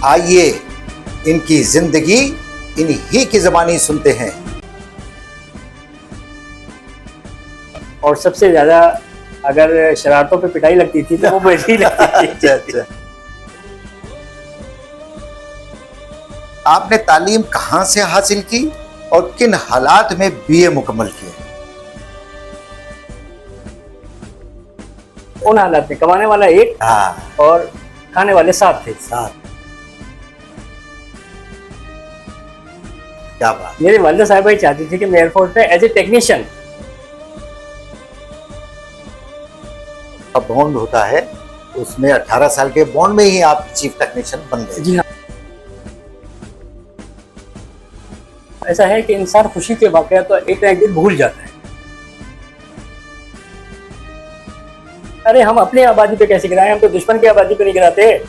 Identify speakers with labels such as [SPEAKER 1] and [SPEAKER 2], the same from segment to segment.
[SPEAKER 1] आइए इनकी जिंदगी इन्हीं की ज़बानी सुनते हैं।
[SPEAKER 2] और सबसे ज्यादा अगर शरारतों पे पिटाई लगती थी तो वो मुझे ही लगती थी।
[SPEAKER 1] अच्छा। आपने तालीम कहां से हासिल की और किन हालात में बीए मुकम्मल किए?
[SPEAKER 2] उन हालात में कमाने वाला एक और खाने वाले 7 थे।
[SPEAKER 1] क्या बात।
[SPEAKER 2] मेरी वालिदा साहिबा ही चाहती थी कि मैं एयरपोर्ट पे एज ए टेक्नीशियन।
[SPEAKER 1] अब बॉन्ड होता है, उसमें 18 साल के बॉन्ड में ही आप चीफ टेक्नीशियन बन गए।
[SPEAKER 2] जी हाँ। ऐसा है कि इंसान खुशी के वाकया तो एक ना एक दिन भूल जाता है। अरे हम अपनी आबादी पे कैसे गिराएं, हम तो दुश्मन की आबादी पे नहीं गिराते।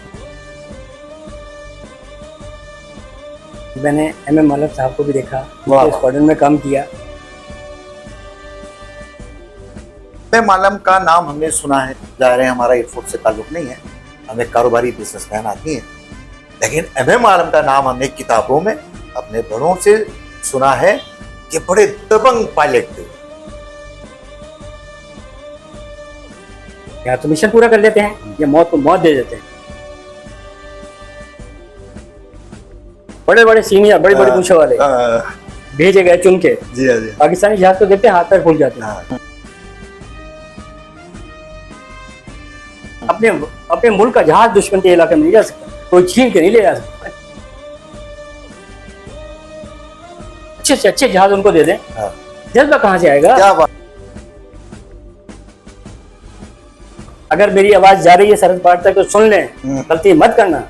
[SPEAKER 2] मैंने एमएम मालक साहब को भी देखा, स्क्वाड्रन में काम किया।
[SPEAKER 1] एमएम मालम का नाम हमने सुना है, जाहिर है हमारा एयरफोर्स से ताल्लुक नहीं है, हमें कारोबारी बिजनेसमैन आदमी है, लेकिन एमएम मालम का नाम हमने किताबों में अपने बड़ों से सुना है कि बड़े दबंग पायलट थे।
[SPEAKER 2] या तो मिशन पूरा कर लेते हैं या मौत को मौत दे देते हैं। बड़े बड़े सीनियर, बड़ी बड़ी पूछे वाले भेजे गए चुन के।
[SPEAKER 1] जी जी।
[SPEAKER 2] पाकिस्तानी जहाज को देखते हैं, हाथ पैर फूल जाते हैं। अपने मुल्क का जहाज दुश्मन के इलाके में नहीं जा सकता, कोई छीन के नहीं ले जा सकता। अच्छे से अच्छे जहाज उनको दे दें, जज्बा कहाँ से आएगा?
[SPEAKER 1] क्या बात।
[SPEAKER 2] अगर मेरी आवाज जा रही है सरहद पार तक तो सुन लें, गलती मत करना।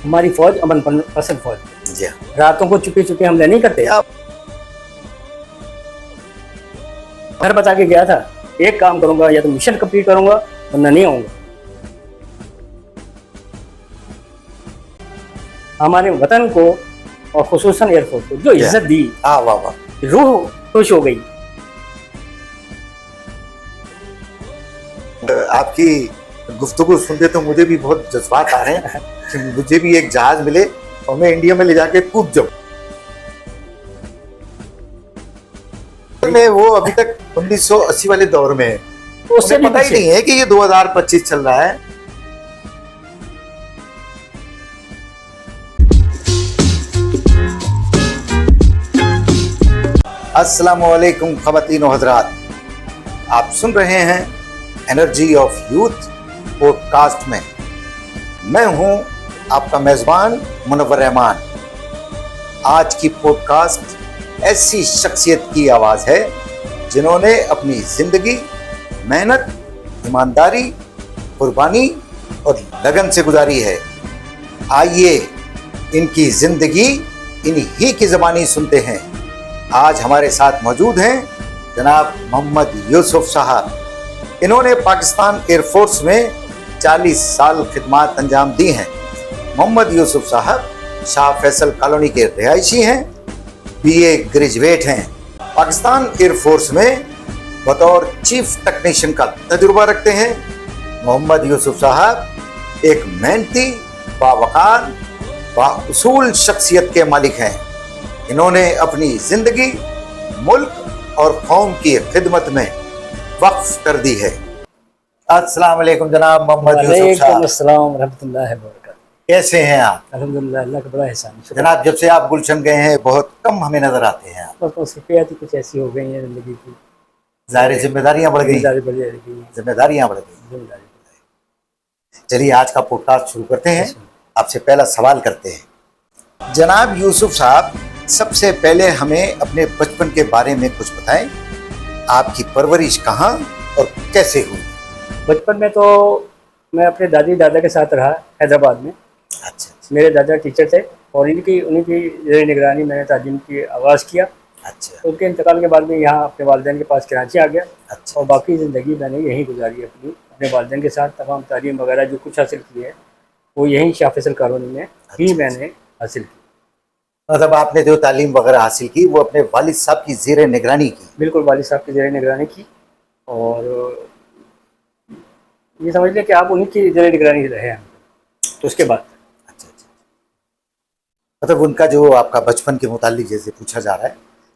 [SPEAKER 2] हमारी फौज अमन पसंद फौज, रातों को चुपी चुपी हमले नहीं करते। घर बता के गया था, एक काम करूंगा, या तो मिशन कंप्लीट करूंगा वरना नहीं आऊंगा। हमारे वतन को और खुसूसन एयरफोर्स को जो इज्जत दी,
[SPEAKER 1] वाह वाह,
[SPEAKER 2] रूह खुश हो गई।
[SPEAKER 1] आपकी गुफ्तगू सुनते तो मुझे भी बहुत जज्बात आ रहे हैं कि मुझे भी एक जहाज मिले और मैं इंडिया में ले जाके कूद जाऊं। वो अभी तक 1980 वाले दौर में है, उससे पता ही नहीं है कि ये 2025 चल रहा है। अस्सलामुअलैकुम ख़वातीन व हज़रात, आप सुन रहे हैं एनर्जी ऑफ यूथ पॉडकास्ट में। मैं हूं आपका मेज़बान मुनव्वर रहमान। आज की पॉडकास्ट ऐसी शख्सियत की आवाज़ है जिन्होंने अपनी ज़िंदगी मेहनत, ईमानदारी, कुर्बानी और लगन से गुजारी है। आइए इनकी ज़िंदगी इन्हीं की ज़बानी सुनते हैं। आज हमारे साथ मौजूद हैं जनाब मोहम्मद यूसुफ साहब। इन्होंने पाकिस्तान एयरफोर्स में 40 साल खिदमत अंजाम दी हैं। मोहम्मद यूसुफ साहब शाह फैसल कॉलोनी के रिहायशी हैं, बीए ग्रेजुएट हैं। पाकिस्तान एयरफोर्स में बतौर चीफ टेक्नीशियन का तजुर्बा रखते हैं। मोहम्मद यूसुफ साहब एक मेहनती, बावकार, बाउसूल शख्सियत के मालिक हैं। इन्होंने अपनी जिंदगी मुल्क और कौम की खिदमत में वक्फ कर दी है। अस्सलाम वालेकुम जनाब मोहम्मद यूसुफ साहब।
[SPEAKER 2] अस्सलाम रहमतुल्लाहि व बरकातहू।
[SPEAKER 1] कैसे हैं आप?
[SPEAKER 2] अल्हम्दुलिल्लाह, अल्लाह का बड़ा एहसान है।
[SPEAKER 1] जनाब जब से आप गुलशन गए हैं बहुत कम हमें नजर आते हैं आप।
[SPEAKER 2] तो कुछ ऐसी हो गई है जिंदगी की,
[SPEAKER 1] ज़ाहिर जिम्मेदारियां बढ़ गई। जिम्मेदारियां बढ़ गई। चलिए आज का पॉडकास्ट शुरू करते हैं। आपसे पहला सवाल करते हैं। जनाब यूसुफ साहब, सबसे पहले हमें अपने बचपन के बारे में कुछ बताएं। आपकी परवरिश कहाँ और कैसे हुई?
[SPEAKER 2] बचपन में तो मैं अपने दादी दादा के साथ रहा हैदराबाद में।
[SPEAKER 1] अच्छा।
[SPEAKER 2] मेरे दादा टीचर थे और उन्हीं निगरानी मैंने तालीम की आगाज़ किया।
[SPEAKER 1] अच्छा।
[SPEAKER 2] तो उनके इंतकाल के बाद में यहाँ अपने वालिदैन के पास कराची आ गया।
[SPEAKER 1] अच्छा।
[SPEAKER 2] और बाकी ज़िंदगी मैंने यहीं गुजारी अपने वालिदैन के साथ। तमाम तालीम वगैरह जो कुछ हासिल की है वो यहीं शाह फैसल कॉलोनी में ही मैंने हासिल की।
[SPEAKER 1] मतलब आपने जो तालीम वगैरह हासिल की वो अपने वालिद साहब की ज़ेरे निगरानी की?
[SPEAKER 2] बिल्कुल, वालिद साहब की ज़ेरे निगरानी की। और ये समझ लें कि आप उन्हीं की जगह निगरानी रहे हैं। तो उसके बाद
[SPEAKER 1] अच्छा अच्छा, मतलब उनका जो आपका बचपन के मुतालिक जैसे पूछा जा रहा है,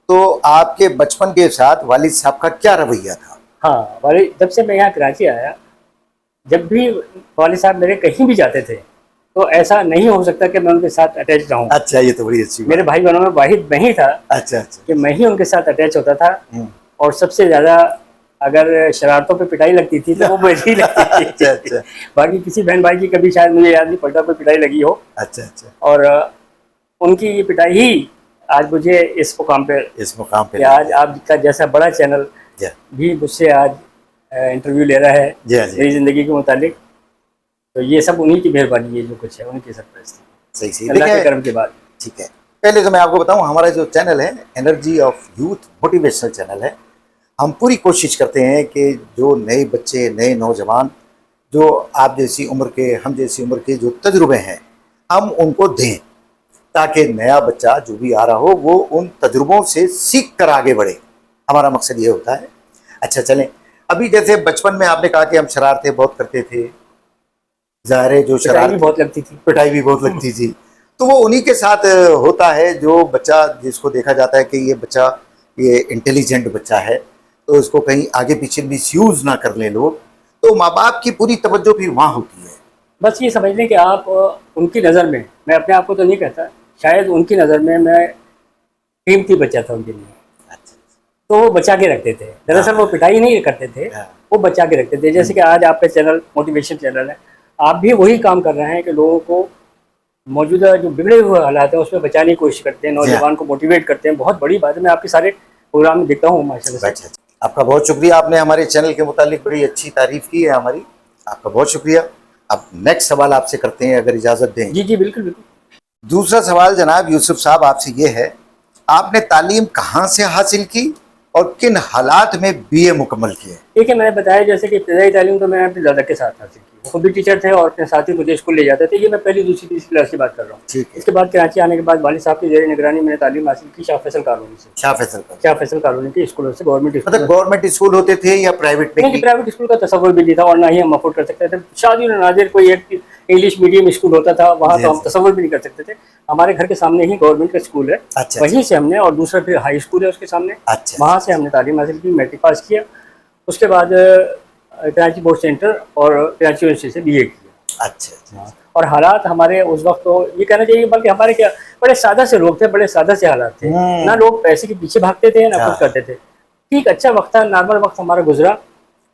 [SPEAKER 1] तो आपके बचपन के साथ वालिद साहब का क्या रवैया था?
[SPEAKER 2] हाँ, वालिद जब से मैं यहाँ कराची आया, जब भी वालिद साहब मेरे कहीं भी जाते थे तो ऐसा नहीं हो सकता कि मैं उनके साथ अटैच रहूं।
[SPEAKER 1] अच्छा, ये तो बड़ी अच्छी बात
[SPEAKER 2] मेरे भाई बहनों में वाहिद मैं ही था
[SPEAKER 1] है। अच्छा अच्छा
[SPEAKER 2] कि मैं ही उनके साथ अटैच होता था।
[SPEAKER 1] हम्म,
[SPEAKER 2] और सबसे ज़्यादा अगर शरारतों पे पिटाई लगती थी तो वो मुझे ही लगती थी।
[SPEAKER 1] अच्छा अच्छा
[SPEAKER 2] बाकी किसी बहन भाई की कभी शायद मुझे याद नहीं पड़ता कोई पिटाई लगी हो।
[SPEAKER 1] अच्छा अच्छा,
[SPEAKER 2] और उनकी ये पिटाई ही आज मुझे इस मुकाम पे,
[SPEAKER 1] इस मुकाम पे
[SPEAKER 2] कि आज आपका जैसा बड़ा चैनल
[SPEAKER 1] जी
[SPEAKER 2] भी मुझसे आज इंटरव्यू ले रहा है
[SPEAKER 1] जी जी,
[SPEAKER 2] मेरी ज़िंदगी के मुतालिक। तो ये सब उन्हीं की मेहरबानी है, जो कुछ है उनकी सरपरस्ती,
[SPEAKER 1] सही सही।
[SPEAKER 2] अल्लाह के
[SPEAKER 1] देखिए,
[SPEAKER 2] करम के बाद।
[SPEAKER 1] ठीक है, पहले तो मैं आपको बताऊं, हमारा जो चैनल है energy of youth motivational channel है। हम पूरी कोशिश करते हैं कि जो नए बच्चे, नए नौजवान, जो आप जैसी उम्र के, हम जैसी उम्र के जो तजुर्बे हैं, हम उनको दें, ताकि नया बच्चा जो भी आ रहा हो वो उन तजुर्बों से सीख कर आगे बढ़े। हमारा मकसद ये होता है। अच्छा चलें, अभी जैसे बचपन में आपने कहा कि हम शरारतें बहुत करते थे, ज़ाहिर है जो
[SPEAKER 2] पिटाई भी
[SPEAKER 1] शरारत,
[SPEAKER 2] बहुत लगती थी।
[SPEAKER 1] पिटाई भी बहुत लगती थी, तो वो उन्हीं के साथ होता है जो बच्चा, जिसको देखा जाता है कि ये बच्चा, ये इंटेलिजेंट बच्चा है, तो इसको कहीं आगे पीछे मिसयूज़ ना कर लें लोग, तो माँ बाप की पूरी तवज्जो फिर वहाँ होती है।
[SPEAKER 2] बस ये समझ लें कि आप उनकी नज़र में, मैं अपने आप को तो नहीं कहता, शायद उनकी नज़र में मैं कीमती बच्चा था उनके लिए।
[SPEAKER 1] अच्छा,
[SPEAKER 2] तो वो बचा के रखते थे। दरअसल वो पिटाई नहीं करते थे,
[SPEAKER 1] हाँ,
[SPEAKER 2] वो बचा के रखते थे। जैसे कि आज आपका चैनल मोटिवेशन चैनल है, आप भी वही काम कर रहे हैं कि लोगों को मौजूदा जो बिगड़े हुए हालात हैं उसमें बचाने की कोशिश करते हैं,
[SPEAKER 1] जी हाँ।
[SPEAKER 2] नौजवान को मोटिवेट करते हैं। बहुत बड़ी बात है, मैं आपके सारे प्रोग्राम में देखता हूँ माशाल्लाह से।
[SPEAKER 1] अच्छा, आपका बहुत शुक्रिया, आपने हमारे चैनल के मुतालिक बड़ी अच्छी तारीफ की है हमारी, आपका बहुत शुक्रिया। अब नेक्स्ट सवाल आपसे करते हैं, अगर इजाज़त दें।
[SPEAKER 2] जी जी बिल्कुल बिल्कुल।
[SPEAKER 1] दूसरा सवाल जनाब यूसुफ साहब आपसे ये है, आपने तालीम कहाँ से हासिल की और किन हालात में बीए मुकम्मल किए?
[SPEAKER 2] ठीक है, मैंने बताया जैसे कि इब्तदाई तालीम तो मैं अपने दादा के साथ हासिल की। वो खुद भी टीचर थे और अपने साथ ही मुझे स्कूल ले जाते थे। ये मैं पहली दूसरी तीसरी क्लास की बात कर रहा हूँ।
[SPEAKER 1] ठीक है,
[SPEAKER 2] इसके बाद कराची आने के बाद वालिद साहब की ज़ेर निगरानी मैंने तालीम हासिल की शाह फैसल कॉलोनी से।
[SPEAKER 1] शाह फैसल का,
[SPEAKER 2] शाह फैसल कॉलोनी के स्कूलों से, गवर्नमेंट स्कूल।
[SPEAKER 1] मतलब गवर्नमेंट स्कूल होते थे या प्राइवेट में
[SPEAKER 2] नहीं,
[SPEAKER 1] की?
[SPEAKER 2] प्राइवेट स्कूल का तसव्वुर भी नहीं था और ना ही हम अफोर्ड कर सकते थे। शादी नादिर कोई एक इंग्लिश मीडियम स्कूल होता था, वहाँ
[SPEAKER 1] जी,
[SPEAKER 2] तो हम
[SPEAKER 1] जी।
[SPEAKER 2] तसव्वुर भी नहीं कर सकते थे। हमारे घर के सामने ही गवर्नमेंट का स्कूल है,
[SPEAKER 1] अच्छा,
[SPEAKER 2] वहीं से हमने, और दूसरा फिर हाई स्कूल है उसके सामने,
[SPEAKER 1] अच्छा,
[SPEAKER 2] वहाँ से हमने तालीम हासिल की, मैट्रिक पास किया। उसके बाद कराची बोर्ड सेंटर और कराची यूनिवर्सिटी से बीए किया।
[SPEAKER 1] अच्छा, अच्छा,
[SPEAKER 2] और हालात हमारे उस वक्त तो ये कहना चाहिए, बल्कि हमारे क्या बड़े सादा से लोग थे, बड़े सादा से हालात थे। ना लोग पैसे के पीछे भागते थे ना कुछ करते थे। ठीक अच्छा वक्त था, नॉर्मल वक्त हमारा गुजरा।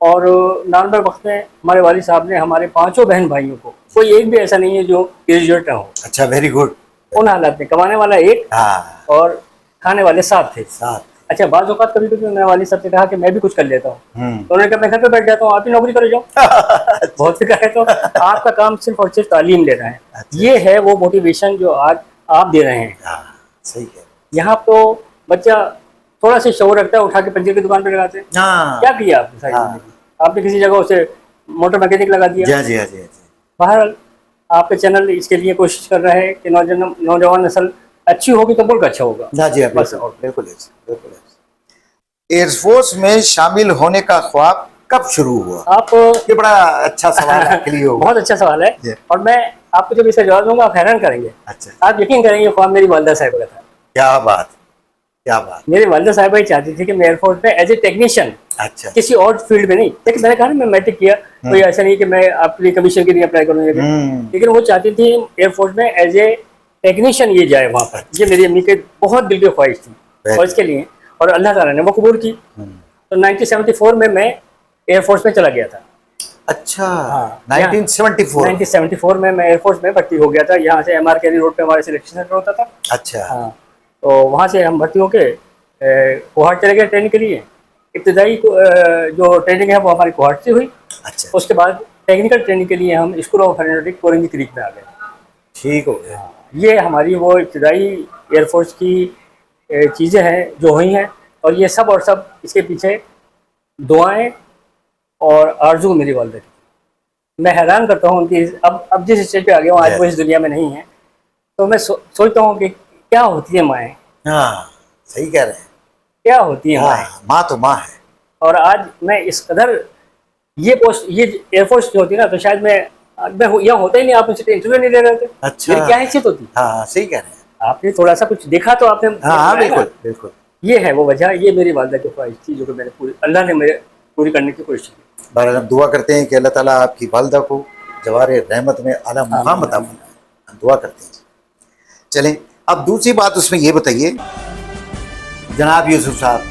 [SPEAKER 2] और नॉर्मल वक्त में हमारे वालिद साहब ने हमारे पांचों बहन भाइयों को, कोई एक भी ऐसा नहीं है जो ग्रेजुएट ना हो।
[SPEAKER 1] अच्छा, वेरी गुड।
[SPEAKER 2] उन हालात में कमाने वाला एक
[SPEAKER 1] हाँ,
[SPEAKER 2] और खाने वाले 7 थे।
[SPEAKER 1] साथ,
[SPEAKER 2] अच्छा, बाज़ औक़ात कभी कभी मैं वालिद साहब से कहा कि मैं भी कुछ कर लेता हूँ,
[SPEAKER 1] हम्म,
[SPEAKER 2] तो उन्होंने कहा मैं घर पे बैठ जाता हूँ, आप ही नौकरी करो जाओ। बहुत फिक्र है, तो आपका काम सिर्फ और सिर्फ तालीम लेना है।
[SPEAKER 1] अच्छा।
[SPEAKER 2] ये है वो मोटिवेशन जो आज आप दे रहे हैं।
[SPEAKER 1] हाँ, सही है।
[SPEAKER 2] यहाँ तो बच्चा थोड़ा सा शौर रखता है, उठा के पंचर की दुकान पे लगाते हैं।
[SPEAKER 1] हाँ,
[SPEAKER 2] क्या किया आपने सारी
[SPEAKER 1] हाँ।
[SPEAKER 2] जिंदगी? आपने किसी जगह उसे मोटर मैकेनिक लगा दिया।
[SPEAKER 1] जी हाँ, जी हाँ, जी हाँ, जी।
[SPEAKER 2] बहरहाल आपका चैनल इसके लिए कोशिश कर रहा है कि नौजवान नस्ल अच्छी होगी तो मुल्क अच्छा होगा।
[SPEAKER 1] हाँ, जी हाँ,
[SPEAKER 2] बस
[SPEAKER 1] बिल्कुल
[SPEAKER 2] और
[SPEAKER 1] बिल्कुल ऐसे, बिल्कुल ऐसे। एयरफोर्स में शामिल होने का ख्वाब कब शुरू हुआ?
[SPEAKER 2] आप
[SPEAKER 1] ये बड़ा अच्छा सवाल आपके लिए होगा।
[SPEAKER 2] बहुत अच्छा सवाल है।
[SPEAKER 1] जी।
[SPEAKER 2] और मैं आपको जब इसका जवाब दूंगा आप हैरान करेंगे।
[SPEAKER 1] अच्छा,
[SPEAKER 2] आप यकीन करेंगे, ख्वाब मेरी वालिदा साहिबा का था।
[SPEAKER 1] क्या बात, क्या बात।
[SPEAKER 2] मेरी वालिदा साहिबा ही चाहती थी कि मैं एयरफोर्स में एज ए टेक्नीशियन,
[SPEAKER 1] अच्छा,
[SPEAKER 2] किसी और फील्ड में नहीं। लेकिन मैंने कहा ना, मैं मैट्रिक किया, कोई ऐसा नहीं कि मैं आपके लिए कमीशन के लिए अप्लाई करूँगा। लेकिन वो चाहती थी एयरफोर्स में एज ए टेक्नीशियन ये जाए वहाँ पर। ये मेरी अम्मी के बहुत दिल की ख्वाहिश थी और इसके लिए, और अल्लाह ताला ने वो कबूल की। तो 1974 में मैं एयरफोर्स में चला गया था।
[SPEAKER 1] अच्छा,
[SPEAKER 2] हाँ,
[SPEAKER 1] 1974।
[SPEAKER 2] 1974 में मैं एयरफोर्स में भर्ती हो गया था। यहाँ से MR कैली रोड पे हमारे सिलेक्शन सेंटर होता था।
[SPEAKER 1] अच्छा,
[SPEAKER 2] हाँ, तो वहाँ से हम भर्ती होके कोहाट चले गए ट्रेनिंग के लिए। इब्तदाई जो ट्रेनिंग है वो हमारी कोहाट से हुई।
[SPEAKER 1] अच्छा,
[SPEAKER 2] उसके बाद टेक्निकल ट्रेनिंग के लिए हम school of aeronautics Korangi creek में आ गए।
[SPEAKER 1] ठीक हो गया।
[SPEAKER 2] ये हमारी वो इब्तदाई एयरफोर्स की चीज़ें हैं जो हुई हैं। और ये सब और सब इसके पीछे दुआएं और आरजू मेरी वालिदा की। मैं हैरान करता हूँ उनकी, अब जिस स्टेज पे आ गया हूँ, आज वो इस दुनिया में नहीं है, तो मैं सोचता हूँ कि क्या होती है माएँ,
[SPEAKER 1] हाँ, सही कह रहे हैं।
[SPEAKER 2] क्या होती है माएँ।
[SPEAKER 1] हाँ, माँ तो माँ है।
[SPEAKER 2] और आज मैं इस कदर ये पोस्ट, ये एयरफोर्स जो होती है ना, तो शायद मैं यहाँ होता ही नहीं, आप मुझसे इंटरव्यू नहीं दे रहे थे।
[SPEAKER 1] अच्छा।
[SPEAKER 2] मेरी क्या हैसियत होती?
[SPEAKER 1] हाँ सही कह रहे हैं।
[SPEAKER 2] आपने थोड़ा सा कुछ देखा तो आपने
[SPEAKER 1] हाँ हाँ बिल्कुल बिल्कुल।
[SPEAKER 2] ये है वो वजह, ये मेरी वालदा की ख्वाहिश थी जो कि मैंने पूरी, अल्लाह ने मेरे पूरी करने की कोशिश की।
[SPEAKER 1] बहरहाल हम दुआ करते हैं कि अल्लाह ताला आपकी वालदा को जवारे रहमत में आला मुकाम अता फरमाए, हम दुआ करते हैं। चलें, अब दूसरी बात उसमें ये बताइए जनाब यूसुफ साहब,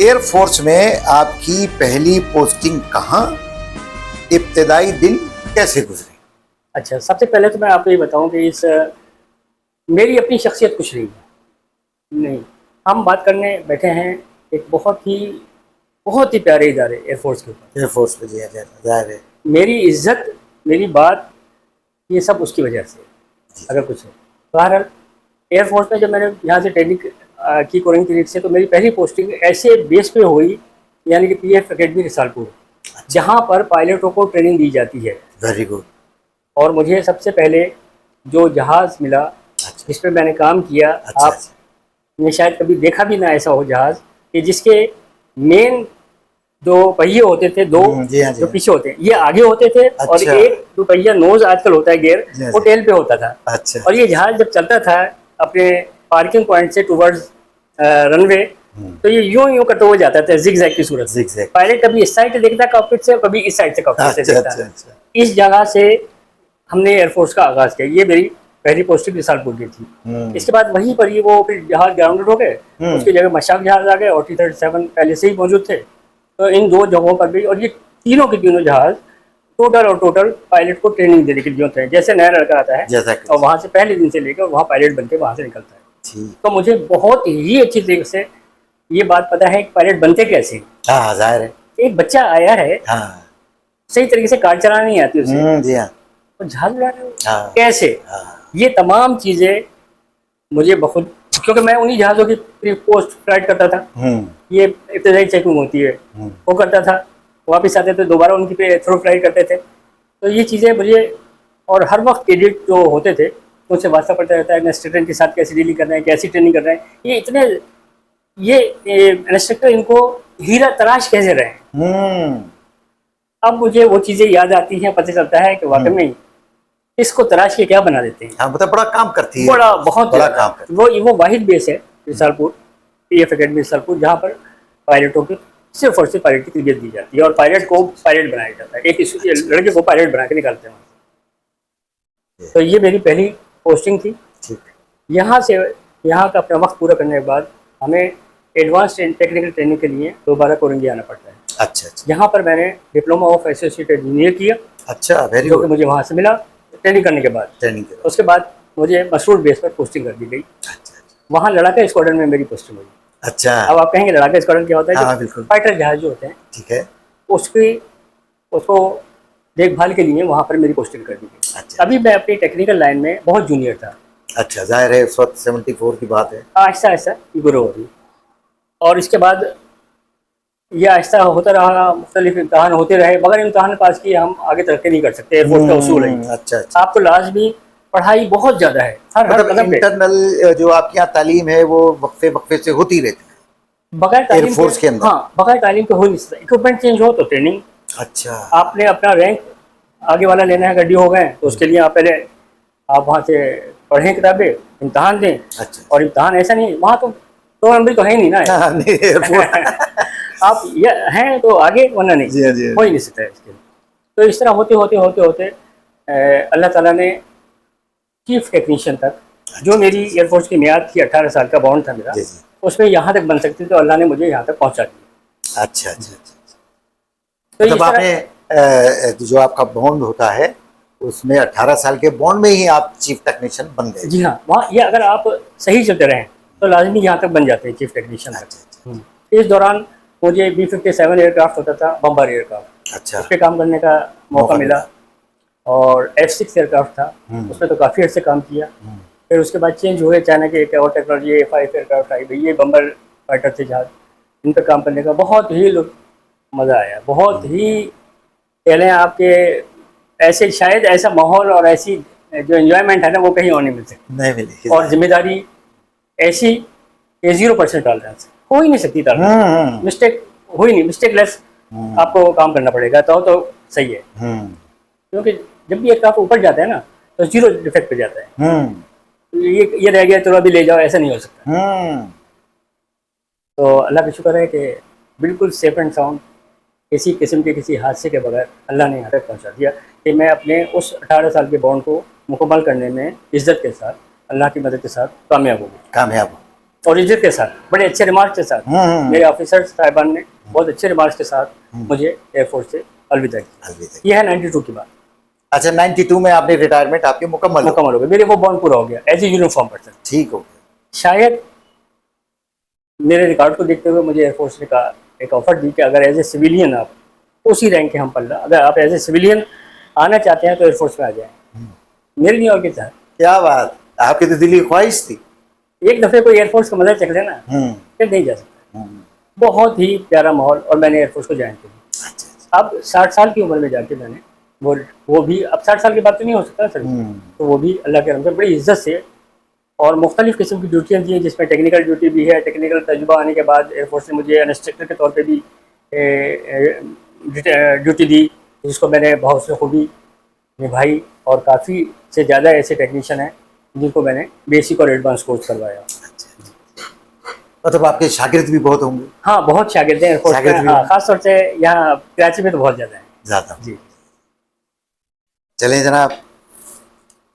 [SPEAKER 1] एयरफोर्स में आपकी पहली पोस्टिंग कहाँ, इब्तदाई दिन कैसे गुजरे?
[SPEAKER 2] अच्छा, सबसे पहले तो मैं आपको ये बताऊं कि इस मेरी अपनी शख्सियत कुछ नहीं है, नहीं, हम बात करने बैठे हैं एक बहुत ही प्यारे इदारे एयरफोर्स के ऊपर।
[SPEAKER 1] एयरफोर्स पे जी जाहिर है।
[SPEAKER 2] मेरी इज्जत, मेरी बात, ये सब उसकी वजह से अगर कुछ है। बहरहाल एयरफोर्स में जब मैंने यहाँ से ट्रेनिंग की कोरिंग क्लिनिक से, तो मेरी पहली पोस्टिंग ऐसे बेस पे हुई, यानी कि पीएफ एकेडमी रिसालपुर, जहाँ पर पायलटों को ट्रेनिंग दी जाती है।
[SPEAKER 1] Very good.
[SPEAKER 2] और मुझे सबसे पहले जो जहाज़ मिला,
[SPEAKER 1] अच्छा।
[SPEAKER 2] जिस पे मैंने काम किया,
[SPEAKER 1] अच्छा,
[SPEAKER 2] आपने शायद कभी देखा भी ना ऐसा हो जहाज़ कि जिसके मेन जो पहिए होते थे दो,
[SPEAKER 1] जी हाँ, जी
[SPEAKER 2] जो
[SPEAKER 1] हाँ।
[SPEAKER 2] पीछे होते हैं, ये आगे होते थे।
[SPEAKER 1] अच्छा।
[SPEAKER 2] और एक जो पहिया नोज आजकल होता है गियर,
[SPEAKER 1] जी हाँ,
[SPEAKER 2] वो
[SPEAKER 1] जी।
[SPEAKER 2] टेल पे होता था।
[SPEAKER 1] अच्छा।
[SPEAKER 2] और ये जहाज जब चलता था अपने पार्किंग पॉइंट से टुवर्ड्स रनवे, तो ये यूं करते हुए जाता था जिगजैग की सूरत से।
[SPEAKER 1] Zigzag।
[SPEAKER 2] पायलट कभी इस साइड से देखता कॉकपिट से, कभी इस साइड से कॉकपिट से
[SPEAKER 1] अच्छा
[SPEAKER 2] देखता।
[SPEAKER 1] अच्छा अच्छा।
[SPEAKER 2] इस जगह से हमने एयरफोर्स का आगाज किया। ये मेरी पहली पोस्टिंग रिसालपुर की थी। इसके बाद वहीं पर ही वो फिर जहाज ग्राउंडेड हो गए, उसकी जगह मशाक जहाज आ गए और T-37 पहले से ही मौजूद थे। तो इन दो जगहों पर भी, और ये तीनों के तीनों जहाज टोटल पायलट को ट्रेनिंग देने के लिए होते हैं। जैसे नया लड़का आता है
[SPEAKER 1] जैसा कि
[SPEAKER 2] और वहाँ से पहले दिन से लेकर वहाँ पायलट बनके वहाँ से निकलता है।
[SPEAKER 1] ठीक।
[SPEAKER 2] तो मुझे बहुत ही अच्छी तरीके से ये बात पता है कि पायलट बनते कैसे।
[SPEAKER 1] हाँ जाहिर है।
[SPEAKER 2] एक बच्चा आया है,
[SPEAKER 1] हाँ।
[SPEAKER 2] सही तरीके से कार चलाना नहीं आती उसे,
[SPEAKER 1] जी हाँ।
[SPEAKER 2] तो जहाज उड़ा रहे हो
[SPEAKER 1] हाँ।
[SPEAKER 2] कैसे।
[SPEAKER 1] हाँ।
[SPEAKER 2] ये तमाम चीज़ें मुझे बहुत, क्योंकि मैं उन्हीं जहाज़ों की प्री पोस्ट फ्लाइट करता था। ये इब्तदाई चेकिंग होती है, वो करता था, वापस आते थे दोबारा उनकी पे थ्रू फ्लाइट करते थे। तो ये चीज़ें मुझे, और हर वक्त कैडेट जो होते थे उनसे वास्ता पड़ता रहता है, इंस्ट्रक्टर के साथ कैसी डीलिंग कर रहे हैं, कैसी ट्रेनिंग कर रहे हैं। ये इतने, ये इंस्ट्रक्टर इनको हीरा तराश कैसे रहे हैं। अब मुझे वो चीज़ें याद आती हैं, पता चलता है कि वाकई में इसको तराश के क्या बना देते हैं।
[SPEAKER 1] हाँ मतलब बड़ा काम करती है।
[SPEAKER 2] बड़ा, बहुत
[SPEAKER 1] बड़ा
[SPEAKER 2] ज़्यादा।
[SPEAKER 1] काम करती
[SPEAKER 2] वो वाहिद बेस है रिसालपुर, पीएफ एकेडमी रिसालपुर, जहाँ पर पायलटों की सिर्फ और सिर्फ पायलट की तरबियत दी जाती है और पायलट को पायलट बनाया जाता है। एक लड़के को पायलट बना के निकालते हैं। तो ये मेरी पहली पोस्टिंग थी।
[SPEAKER 1] ठीक।
[SPEAKER 2] यहाँ से, यहाँ का अपना वक्त पूरा करने के बाद हमें एडवांस टेक्निकल ट्रेनिंग के लिए दोबारा कोरंगी आना पड़ता है।
[SPEAKER 1] अच्छा अच्छा।
[SPEAKER 2] यहाँ पर मैंने डिप्लोमा ऑफ एसोसिएट इंजीनियर किया।
[SPEAKER 1] अच्छा, वेरी
[SPEAKER 2] जो कि
[SPEAKER 1] गुड।
[SPEAKER 2] मुझे वहाँ से मिला ट्रेनिंग करने के बाद।
[SPEAKER 1] ट्रेनिंग के बाद।
[SPEAKER 2] उसके बाद मुझे मसरूर बेस पर पोस्टिंग कर दी गई।
[SPEAKER 1] अच्छा।
[SPEAKER 2] वहाँ लड़ाका स्क्वाड्रन में मेरी पोस्टिंग हुई।
[SPEAKER 1] अच्छा।
[SPEAKER 2] अब आप कहेंगे लड़ाका स्क्वाड्रन क्या होता है?
[SPEAKER 1] हाँ,
[SPEAKER 2] जो
[SPEAKER 1] बिल्कुल।
[SPEAKER 2] फाइटर जहाज जो होते हैं,
[SPEAKER 1] ठीक है।
[SPEAKER 2] उसको देखभाल के लिए वहाँ पर मेरी पोस्टिंग कर दी गई।
[SPEAKER 1] अच्छा।
[SPEAKER 2] अभी मैं अपनी टेक्निकल लाइन में बहुत जूनियर था।
[SPEAKER 1] अच्छा, जाहिर है उस वक्त 74 की बात है।
[SPEAKER 2] आहिस्ता आहिस्ता ग्रो हो रही, और इसके बाद ये आहिस्ता होता रहा, मुख्तलिफ इम्तहान होते रहे, मगर इम्तहान पास किए हम आगे तरक्की नहीं कर सकते। एयरफोर्स का उसूल है।
[SPEAKER 1] अच्छा अच्छा।
[SPEAKER 2] आपको लाजमी पढ़ाई बहुत ज़्यादा है, हर
[SPEAKER 1] मतलब
[SPEAKER 2] कदम पे।
[SPEAKER 1] इंटरनल जो आपके यहाँ तालीम है वो वक्फे वक्फे से होती रहती है
[SPEAKER 2] बगैर तालीम
[SPEAKER 1] एयरफोर्स के अंदर।
[SPEAKER 2] हाँ, बगैर तालीम के हो नहीं सकता। इक्विपमेंट चेंज हो तो ट्रेनिंग,
[SPEAKER 1] अच्छा।
[SPEAKER 2] आपने अपना रैंक आगे वाला लेना है, गड्डी हो गए तो उसके लिए आप पहले आप वहाँ से पढ़ें किताबें, इम्तहान दें।
[SPEAKER 1] अच्छा।
[SPEAKER 2] और इम्तहान ऐसा नहीं, वहाँ तो 2 नंबर तो है ही नहीं ना।
[SPEAKER 1] हाँ, नहीं, एयरफोर्स
[SPEAKER 2] आप ये हैं तो आगे, वरना नहीं,
[SPEAKER 1] जी हाँ, जी हाँ।
[SPEAKER 2] हो ही नहीं सकता है इसके लिए। तो इस तरह होते होते होते होते अल्लाह ताला ने चीफ टेक्नीशियन तक, जो मेरी एयरफोर्स की मियाद थी 18 साल का बॉन्ड था मेरा,
[SPEAKER 1] जी जी।
[SPEAKER 2] उसमें यहाँ तक बन सकती, तो अल्लाह ने मुझे यहाँ तक पहुँचा दिया।
[SPEAKER 1] अच्छा अच्छा अच्छा।
[SPEAKER 2] तो
[SPEAKER 1] मतलब आपने जो आपका बॉन्ड होता है उसमें 18 साल के बॉन्ड में ही आप चीफ टेक्नीशियन बन गए।
[SPEAKER 2] जी हाँ, वहाँ ये अगर आप सही चलते रहें तो लाजमी यहाँ तक बन जाते हैं चीफ टेक्नीशियन तक।
[SPEAKER 1] अच्छा।
[SPEAKER 2] इस दौरान मुझे B-57 एयरक्राफ्ट होता था, बम्बर एयरक्राफ्ट,
[SPEAKER 1] अच्छा।
[SPEAKER 2] उस पर काम करने का मौका मिला। और F-6 एयरक्राफ्ट था, उसमें तो काफ़ी अर्से काम किया। फिर उसके बाद चेंज हुए, चाइना की एक और टेक्नोलॉजी A-5 एयरक्राफ्ट आई भाई, ये बम्बर फाइटर थे जहाज, इन पर काम करने का बहुत ही मज़ा आया। बहुत ही कह लें आपके ऐसे, शायद ऐसा माहौल और ऐसी जो एंजॉयमेंट है ना, वो कहीं और नहीं मिल सकती।
[SPEAKER 1] नहीं मिली।
[SPEAKER 2] और जिम्मेदारी ऐसी कि 0% टॉलरेंस हो ही नहीं सकती। मिस्टेक हुई नहीं, मिस्टेक लेस आपको काम करना पड़ेगा तो सही है। क्योंकि जब भी एयरक्राफ्ट ऊपर जाता है ना तो जीरो डिफेक्ट पे जाता है। ये रह गया चलो अभी ले जाओ, ऐसा नहीं हो सकता। तो अल्लाह का शुक्र है कि बिल्कुल सेफ एंड साउंड, किसी किस्म के किसी हादसे के बगैर अल्लाह ने यहाँ तक पहुँचा दिया कि मैं अपने उस 18 साल के बॉन्ड को मुकम्मल करने में इज्जत के साथ, अल्लाह की मदद के साथ कामयाब हो और इज्जत के साथ, बड़े अच्छे रिमार्क के साथ। मेरे ऑफिसर साहिबान ने बहुत अच्छे रिमार्क के साथ मुझे एयरफोर्स से अलविदा की। यह है 92 की बात।
[SPEAKER 1] अच्छा, 92 में आपने रिटायरमेंट आपकी मुकम्मल
[SPEAKER 2] हो गई, मेरे वो बॉन्ड पूरा हो गया एज ए यूनिफॉर्म पर्सन।
[SPEAKER 1] ठीक हो गया।
[SPEAKER 2] शायद मेरे रिकॉर्ड को देखते हुए मुझे एयरफोर्स ने कहा, एक ऑफर दी कि अगर एज ए सिविलियन आप उसी रैंक के हम पल्ला, अगर आप एज ए सिविलियन आना चाहते हैं तो एयरफोर्स में आ जाएं। मेरी नहीं और के साथ।
[SPEAKER 1] क्या बात, आपकी तो दिली ख्वाहिश थी।
[SPEAKER 2] एक दफे कोई एयरफोर्स का मजा चख लेना फिर नहीं जा सकता। बहुत ही प्यारा माहौल, और मैंने एयरफोर्स को ज्वाइन किया। अब 60 साल की उम्र में जाके मैंने वो भी, अब 60 साल की बात तो नहीं हो सकता सर, तो वो भी अल्लाह के रहम से बड़ी इज्जत से और मुख्तलिफ किस्म की ड्यूटियाँ दी हैं, जिसमें टेक्निकल ड्यूटी भी है। टेक्निकल तजुर्बा आने के बाद एयरफोर्स ने मुझे इंस्ट्रक्टर के तौर पे भी ड्यूटी दी, जिसको मैंने बहुत से खूबी निभाई। और काफ़ी से ज़्यादा ऐसे टेक्नीशियन हैं जिनको मैंने बेसिक और एडवांस कोर्स करवाया।
[SPEAKER 1] मतलब आपके शागिर्द भी बहुत होंगे?
[SPEAKER 2] हाँ, बहुत शागिर्द हैं एयरफोर्स में। हाँ, खासतौर से यहाँ कराची में तो बहुत ज़्यादा है।
[SPEAKER 1] ज़्यादा जी। चलें जनाब,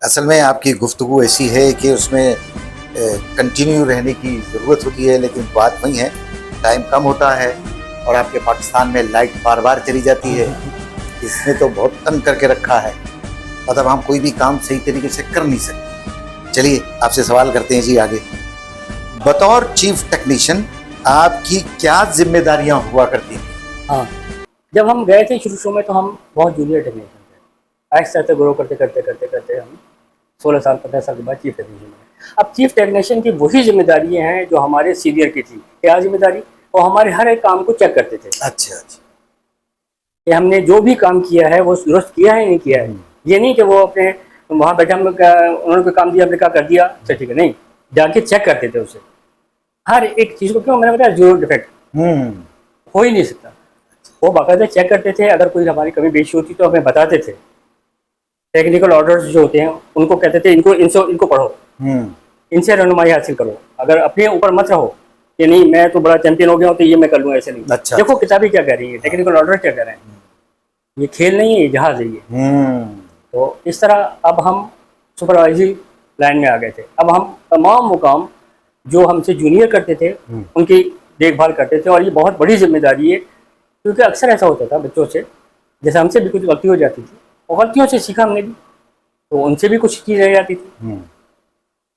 [SPEAKER 1] असल में आपकी गुफ्तगू ऐसी है कि उसमें कंटिन्यू रहने की ज़रूरत होती है, लेकिन बात वही है, टाइम कम होता है और आपके पाकिस्तान में लाइट बार बार चली जाती है। इसने तो बहुत तंग करके रखा है, मतलब हम कोई भी काम सही तरीके से कर नहीं सकते। चलिए आपसे सवाल करते हैं जी आगे। बतौर चीफ टेक्नीशियन आपकी क्या जिम्मेदारियां हुआ करती थी?
[SPEAKER 2] हाँ, जब हम गए थे शुरू में तो हम बहुत जूनियर टेक्नीशियन थे। आहिस्ते आहिस्ते ग्रो करते हम 16 साल 15 साल के बाद चीफ टेक्नीशियन बने। अब चीफ टेक्नीशियन की वही जिम्मेदारियां हैं जो हमारे सीनियर की थी। क्या जिम्मेदारी? वो हमारे हर एक काम को चेक करते थे।
[SPEAKER 1] अच्छा
[SPEAKER 2] कि हमने जो भी काम किया है वो दुरुस्त किया है नहीं किया है। ये नहीं कि वो अपने वहाँ बैठे उन्होंने कोई काम दिया, हमने क्या कर दिया, अच्छा ठीक है, नहीं, जाके चेक करते थे उसे हर एक चीज़ को। क्यों? मैंने बताया जीरो डिफेक्ट हो ही नहीं सकता। वो बाकायदा चेक करते थे। अगर कोई हमारी कमी बेशी होती तो हमें बताते थे। टेक्निकल ऑर्डर्स जो होते हैं उनको कहते थे इनको पढ़ो, इनसे रहनुमाई हासिल करो। अगर अपने ऊपर मत रहो कि नहीं मैं तो बड़ा चैंपियन हो गया हूँ तो ये मैं कर लूँगा, ऐसे नहीं।
[SPEAKER 1] अच्छा,
[SPEAKER 2] देखो किताबी क्या कह रही है, टेक्निकल ऑर्डर क्या कह रहे हैं, ये खेल नहीं है, ये जहाज है ये। तो इस तरह अब हम सुपरवाइजरी लाइन में आ गए थे। अब हम तमाम मुकाम जो हमसे जूनियर करते थे उनकी देखभाल करते थे। और ये बहुत बड़ी जिम्मेदारी है, क्योंकि अक्सर ऐसा होता था बच्चों से, जैसे हमसे भी कुछ गलती हो जाती थी और गलतियों से सीखा हमने भी, तो उनसे भी कुछ चीज़ रह जाती थी,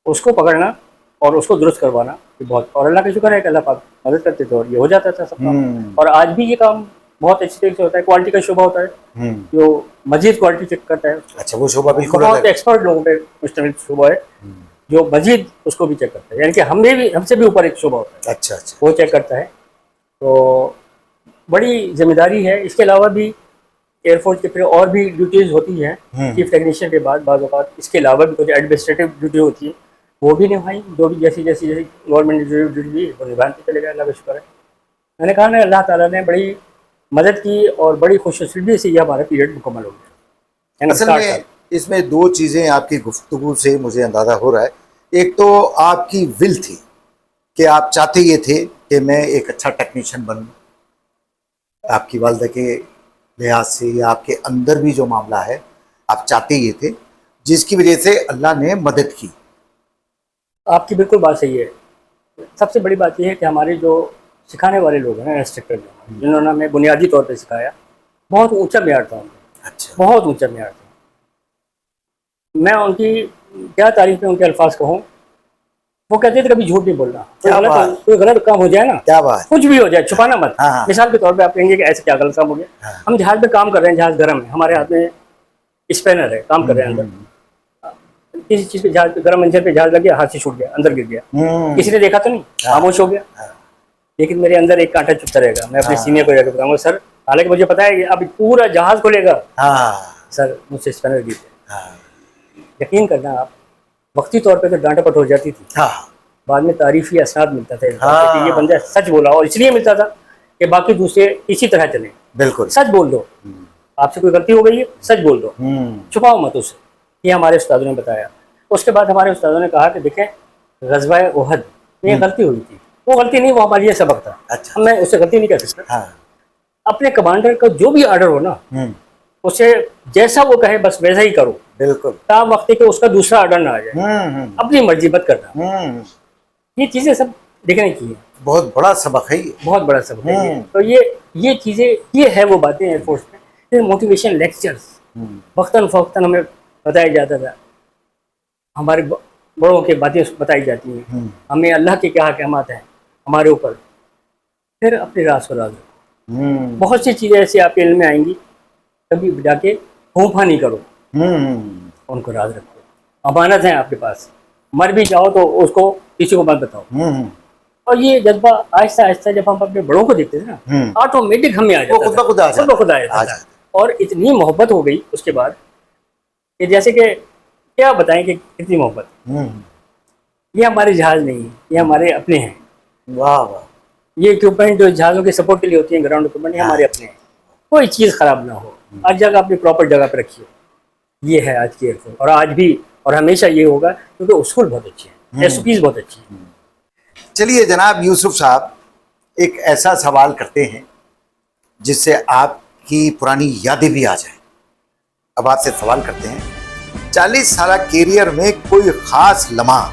[SPEAKER 2] उसको पकड़ना और उसको दुरुस्त करवाना ये बहुत। और अल्लाह का शुक्र है कि अल्लाह पाक मदद करते थे और ये हो जाता था सब काम। और आज भी ये काम बहुत अच्छी तरीके से होता है। क्वालिटी का शुबा होता है जो मजीद क्वालिटी चेक करता है।
[SPEAKER 1] अच्छा, वो शुबा बिल्कुल
[SPEAKER 2] बहुत एक्सपर्ट लोगों पे मुश्तमिल शुबा है जो मजीद उसको भी चेक करता है, यानी कि हमसे भी ऊपर एक शुबा होता है।
[SPEAKER 1] अच्छा,
[SPEAKER 2] वो चेक करता है। तो बड़ी जिम्मेदारी है। इसके अलावा भी एयरफोर्स के फिर और भी ड्यूटीज़ होती हैं चीफ टेक्नीशियन के बाद बाज़ औक़ात। इसके अलावा भी कुछ एडमिनिस्ट्रेटिव ड्यूटी होती है, वो भी निभाई। जो भी जैसी गवर्नमेंट ने ड्यूटी दी वो निभाते चले गए, अल्लाह का शुक्र है। मैंने कहा ना, अल्लाह ताला ने बड़ी मदद की और बड़ी खुशनसीबी से ये हमारा पीरियड मुकम्मल हो गया।
[SPEAKER 1] असल में इसमें दो चीज़ें आपकी गुफ्तगू से मुझे अंदाज़ा हो रहा है। एक तो आपकी विल थी कि आप चाहते ये थे कि मैं एक अच्छा टेक्नीशियन बनूं, आपकी वालदा के लिहाज से या आपके अंदर भी जो मामला है आप चाहते ये थे, जिसकी वजह से अल्लाह ने मदद की।
[SPEAKER 2] आपकी बिल्कुल बात सही है। सबसे बड़ी बात यह है कि हमारे जो सिखाने वाले लोग हैं ना, इंस्ट्रक्टर जिन्होंने हमें बुनियादी तौर पे सिखाया, बहुत ऊंचा म्यार था उनका। अच्छा, बहुत ऊंचा म्यार था। मैं उनकी क्या तारीफ में उनके अल्फाज कहूँ, वो कहते थे कभी झूठ नहीं बोलना। कोई गलत काम हो जाए ना,
[SPEAKER 1] क्या बात,
[SPEAKER 2] कुछ भी हो जाए, छुपाना मत।
[SPEAKER 1] हाँ।
[SPEAKER 2] मिसाल के तौर पे आप कहेंगे कि ऐसे क्या गलत काम हो गया। हाँ। हम जहाज में काम कर रहे हैं, जहाज गर्म है, हमारे हाथ में स्पेनर है, काम कर रहे हैं अंदर, किसी चीज़ पे जहाज गर्म इंजन पे जहाज लग गया, हाथ से छूट गया, अंदर गिर गया, किसी ने देखा तो नहीं, खामोश हो गया। लेकिन मेरे अंदर एक कांटा चुभता रहेगा। मैं अपने सीनियर को जाकर बताऊंगा, सर हालांकि मुझे पता है कि अब पूरा जहाज खुलेगा, सर मुझसे स्पेनर गिर गया। यकीन करना आप, वक्ती तौर पे तो डांटापट हो जाती थी, बाद में तारीफी असनाद मिलता था कि ये बंदा सच बोला, और इसलिए मिलता था कि बाकी दूसरे इसी तरह चले।
[SPEAKER 1] बिल्कुल।
[SPEAKER 2] सच बोल दो, आपसे कोई गलती हो गई है सच बोल दो, छुपाओ मत उसे। ये हमारे उस्तादों ने बताया। उसके बाद हमारे उस्तादों ने कहा कि देखें, ग़ज़वा उहद में गलती हुई थी, वो गलती नहीं, वो हमारे लिए सबक था।
[SPEAKER 1] अच्छा।
[SPEAKER 2] मैं उससे गलती नहीं कर सकता।
[SPEAKER 1] हाँ।
[SPEAKER 2] अपने कमांडर का जो भी ऑर्डर हो ना, उसे जैसा वो कहे बस वैसा ही करो,
[SPEAKER 1] बिल्कुल।
[SPEAKER 2] ता वक्त कि उसका दूसरा ऑर्डर ना आ जाए, अपनी मर्जी मत करना। ये चीज़ें सब देखने की है।
[SPEAKER 1] बहुत बड़ा सबक है ये।
[SPEAKER 2] बहुत बड़ा सबक है ये। तो ये चीज़ें, ये है वो बातें एयरफोर्स में। फिर मोटिवेशन लेक्चर्स वक्तन फ़वक्तन हमें बताया जाता था, हमारे बड़ों की बातें बताई जाती हैं, हमें अल्लाह के क्या अहकामात हैं हमारे ऊपर। फिर अपने राज को राज रखो। बहुत सी चीज़ें ऐसी आपके इल्म में आएंगी, कभी जाके फूफा नहीं करो, उनको राज रखो, अमानत है आपके पास। मर भी जाओ तो उसको किसी को मत बताओ। और ये जज्बा आहिस्ता आहिस्ता जब हम अपने बड़ों को देखते थे ना, ऑटोमेटिक हमें आ जाता था, खुद ब खुद आ जाता था। और इतनी मोहब्बत हो गई उसके बाद कि जैसे कि क्या बताएं कि कितनी मोहब्बत। ये हमारे जहाज नहीं है, ये हमारे अपने हैं।
[SPEAKER 1] वाह वाह।
[SPEAKER 2] ये इक्विपमेंट जो जहाज़ों के सपोर्ट के लिए होती है, ग्राउंड इक्विपमेंट, ये हमारे अपने हैं। कोई चीज़ खराब ना हो, हर जगह अपनी प्रॉपर जगह पर रखिए। ये है आज की एयरफोर्स, और आज भी और हमेशा ये होगा, क्योंकि उसूल बहुत अच्छे हैं, SOPs बहुत अच्छी हैं।
[SPEAKER 1] चलिए जनाब यूसुफ साहब, एक ऐसा सवाल करते हैं जिससे आपकी पुरानी यादें भी आ जाए। अब आपसे सवाल करते हैं, 40 साल कैरियर में कोई खास लम्हा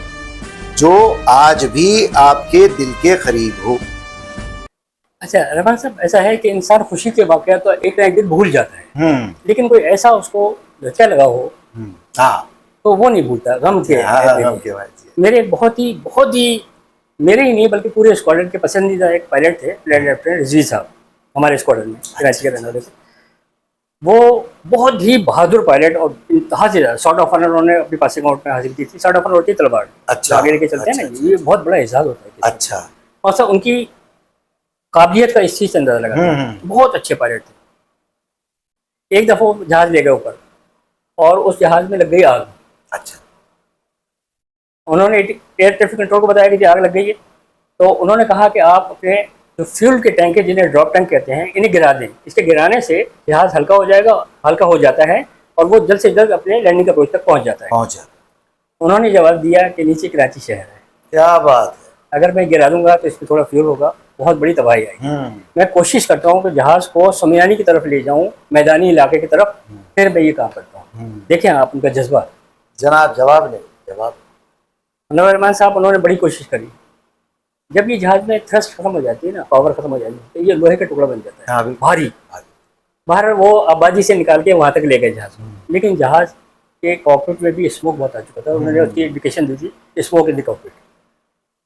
[SPEAKER 1] जो आज भी आपके दिल के करीब हो।
[SPEAKER 2] अच्छा रहमान साहब, ऐसा है कि इंसान खुशी के वाक़यात तो एक ना एक दिन भूल जाता है, लेकिन कोई ऐसा उसको धक्का लगा हो तो वो नहीं भूलता। गम के मेरे बहुत ही मेरे ही नहीं बल्कि पूरे स्क्वाड्रन के पसंदीदा एक पायलट थे, फ्लाइट लेफ्टिनेंट रिजवी साहब, हमारे स्क्वाड्रन में कराची के रहने वाले थे। वो बहुत ही बहादुर पायलट और इंतहा से ज़्यादा सॉर्ट ऑफ ऑनर उन्होंने अपनी पासिंग आउट में हासिल की थी। सॉर्ट ऑफ ऑनर होती है तलवार,
[SPEAKER 1] अच्छा,
[SPEAKER 2] आगे लेके चलते हैं ना, ये बहुत बड़ा एहसास होता है।
[SPEAKER 1] अच्छा।
[SPEAKER 2] और सर उनकी काबिलियत का इस चीज़ से अंदाजा लगा, बहुत अच्छे पायलट थे। एक दफ़ा जहाज़ ले गए ऊपर और उस जहाज़ में लग गई आग।
[SPEAKER 1] अच्छा।
[SPEAKER 2] उन्होंने एयर ट्रैफिक कंट्रोल को बताया कि आग लग गई है, तो उन्होंने कहा कि आप अपने जो फ्यूल के टैंक है, जिन्हें ड्रॉप टैंक कहते हैं, इन्हें गिरा दें। इसके गिराने से जहाज़ हल्का हो जाएगा, हल्का हो जाता है और वो जल्द से जल्द अपने लैंडिंग अप्रोच तक पहुंच जाता है। उन्होंने जवाब दिया कि नीचे कराची शहर है, क्या बात है, अगर मैं गिरा दूंगा तो इसमें थोड़ा फ्यूल होगा, बहुत बड़ी तबाही आएगी। मैं कोशिश करता हूँ कि जहाज़ को समियानी की तरफ ले जाऊँ, मैदानी इलाके की तरफ, फिर मैं ये काम करता हूँ। देखें आप उनका जज्बा। जनाब जवाब नहीं, जवाब नवाब रहमान साहब, उन्होंने बड़ी कोशिश करी। जब ये जहाज़ में थ्रस्ट खत्म हो जाती है ना, पावर खत्म हो जाती है, तो ये लोहे का टुकड़ा बन जाता है, भारी। बाहर वो आबादी से निकाल के वहाँ तक ले गए जहाज़, लेकिन जहाज़ के कॉकपिट में भी स्मोक बहुत आ चुका था। उन्होंने उसकी इंडिकेशन दी थी, स्मोक इन द कॉकपिट।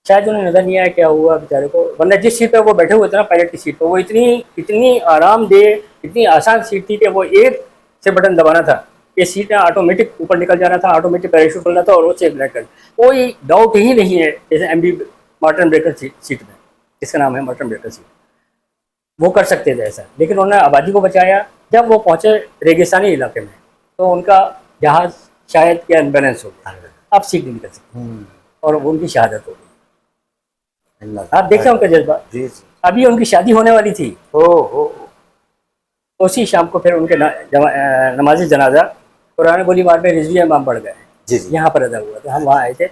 [SPEAKER 2] शायद उन्हें नज़र नहीं आया क्या हुआ बेचारे को, वरना जिस सीट पर वो बैठे हुए थे ना, पायलट की सीट पर, वो इतनी आरामदेह, इतनी आसान सीट थी कि वो एक से बटन दबाना था, ये सीट में ऑटोमेटिक ऊपर निकल जाना था, ऑटोमेटिक पैराशूट खुलना था और वो सेफ लैंड कर। कोई डाउट ही नहीं है, जैसे MB मार्टिन ब्रेकर सीट में, इसका नाम है मार्टिन ब्रेकर सीट, वो कर सकते थे ऐसा। लेकिन उन्होंने आबादी को बचाया। जब वो पहुँचे रेगिस्तानी इलाके में, तो उनका जहाज़ शायद क्या अनबैलेंस हो गया, अब सीट नहीं निकल सकती और वो उनकी शहादत हो गई। आप देखें उनका जज्बा। अभी उनकी शादी होने वाली थी, उसी शाम को फिर उनके नमाज़ी जनाजा पुराने गोलीबार में रिजवी इमाम पड़ गए, यहाँ पर अदा हुआ था। हम वहाँ आए थे,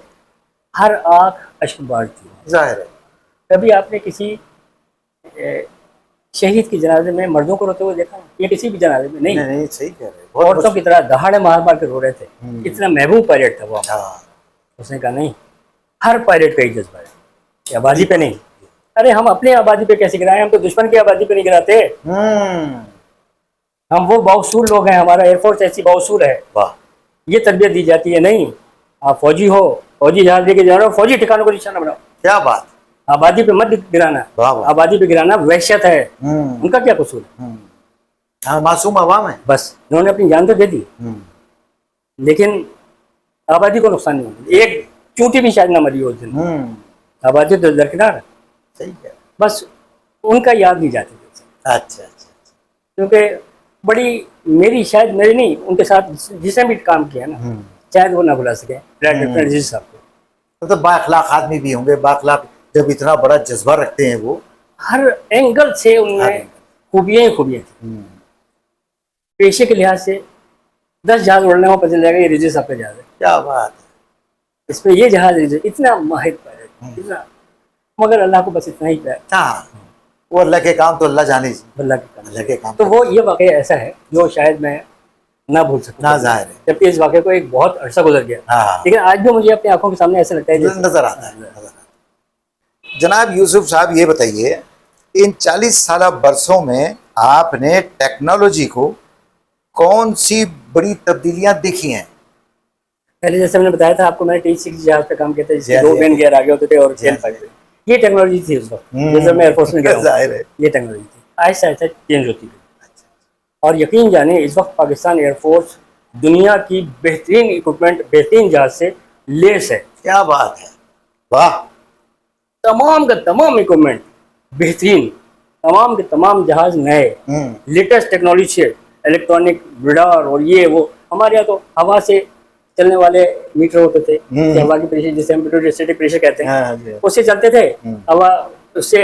[SPEAKER 2] हर आँख अश्कबार थी। जाहिर है कभी आपने किसी शहीद की जनाजे में मर्दों को रोते हुए देखा, या किसी भी जनाजे में? नहीं, सही कह रहे हैं। औरतों की तरह दहाड़े मार मार के रो रहे थे, इतना महबूब पायलट था वो। उसने कहा नहीं, हर पायलट का ही जज्बा है, आबादी पे नहीं। अरे हम अपने आबादी पे कैसे गिराएं, हम तो दुश्मन की आबादी पे नहीं गिराते। हम वो बाउसूल लोग हैं, हमारा एयरफोर्स ऐसी बाउसूल है। वाह, ये तरबियत दी जाती है। नहीं, आप फौजी हो, फौजी जहाज लेके जा रहे हो, फौजी ठिकानों को निशाना बनाओ। क्या बात, आबादी पे मत गिराना। आबादी पे गिराना वहशत है। उनका क्या कसूर है, मासूम अवाम है, बस उन्होंने अपनी जान तो दे दी, लेकिन आबादी को नुकसान नहीं हुआ। एक चूंटी भी शायद ना मरी उस दिन, आबादी तो दरकिनार। सही है, बस उनका याद नहीं जाती। अच्छा, क्योंकि बड़ी मेरी नहीं, उनके साथ जिसने भी काम किया ना, शायद वो ना भुला सके साहब को। तो बाखलाक आदमी भी होंगे, बाखलाक जब इतना बड़ा जज्बा रखते हैं, वो हर एंगल से उनमें खूबियाँ ही खूबियाँ थी। पेशे के लिहाज से 10 जहाज उड़ने में पता चल जाएगा ये रिजवी साहब का जहाज है,
[SPEAKER 1] क्या बात है।
[SPEAKER 2] इस पे ये जहाज रिजवी, इतना माहिर पायलट, इतना, मगर अल्लाह को बस इतना ही प्यार,
[SPEAKER 1] हाँ, वो अल्लाह के काम तो अल्लाह जाने ही।
[SPEAKER 2] अल्लाह के काम।
[SPEAKER 1] अल्लाह के काम
[SPEAKER 2] तो वो ये वाक़या ऐसा है जो शायद मैं ना भूल सकूं,
[SPEAKER 1] ना जाहिर है।
[SPEAKER 2] जबकि इस वाक़े को एक बहुत अरसा गुजर गया,
[SPEAKER 1] हाँ,
[SPEAKER 2] लेकिन आज भी मुझे अपनी आंखों के सामने ऐसा लगता है जैसे
[SPEAKER 1] नजर आता है, नजर आता है। जनाब यूसुफ साहब ये बताइए, इन 40 साल बरसों में आपने टेक्नोलॉजी को कौन सी बड़ी तब्दीलियां देखी हैं?
[SPEAKER 2] पहले जैसे मैंने बताया था आपको, मैंने T6 जहाज पे काम किया था, जिसके
[SPEAKER 1] जी,
[SPEAKER 2] 2
[SPEAKER 1] जी।
[SPEAKER 2] मेन गियर आगे होते थे और
[SPEAKER 1] जी,
[SPEAKER 2] 10 पाइप। ये टेक्नोलॉजी थी उस वक्त, जैसे मैं एयरफोर्स में गया हूं,
[SPEAKER 1] जाहिर है।
[SPEAKER 2] ये टेक्नोलॉजी थी। आहिस्ता आहिस्ता चेंज होती गई, और यकीन जाने इस वक्त पाकिस्तान एयरफोर्स दुनिया की बेहतरीन इक्विपमेंट, बेहतरीन जहाज से लेस है।
[SPEAKER 1] क्या बात है, वाह।
[SPEAKER 2] तमाम का तमाम इक्विपमेंट बेहतरीन, तमाम के तमाम जहाज नए, लेटेस्ट टेक्नोलॉजी से, इलेक्ट्रॉनिक रडार और ये वो। हमारे यहाँ तो हवा से चलने वाले मीटर होते थे, जैसे हवा की प्रेशर, जिसे हम स्टैटिक प्रेशर कहते हैं,
[SPEAKER 1] हाँ जी।
[SPEAKER 2] उससे चलते थे। हवा उससे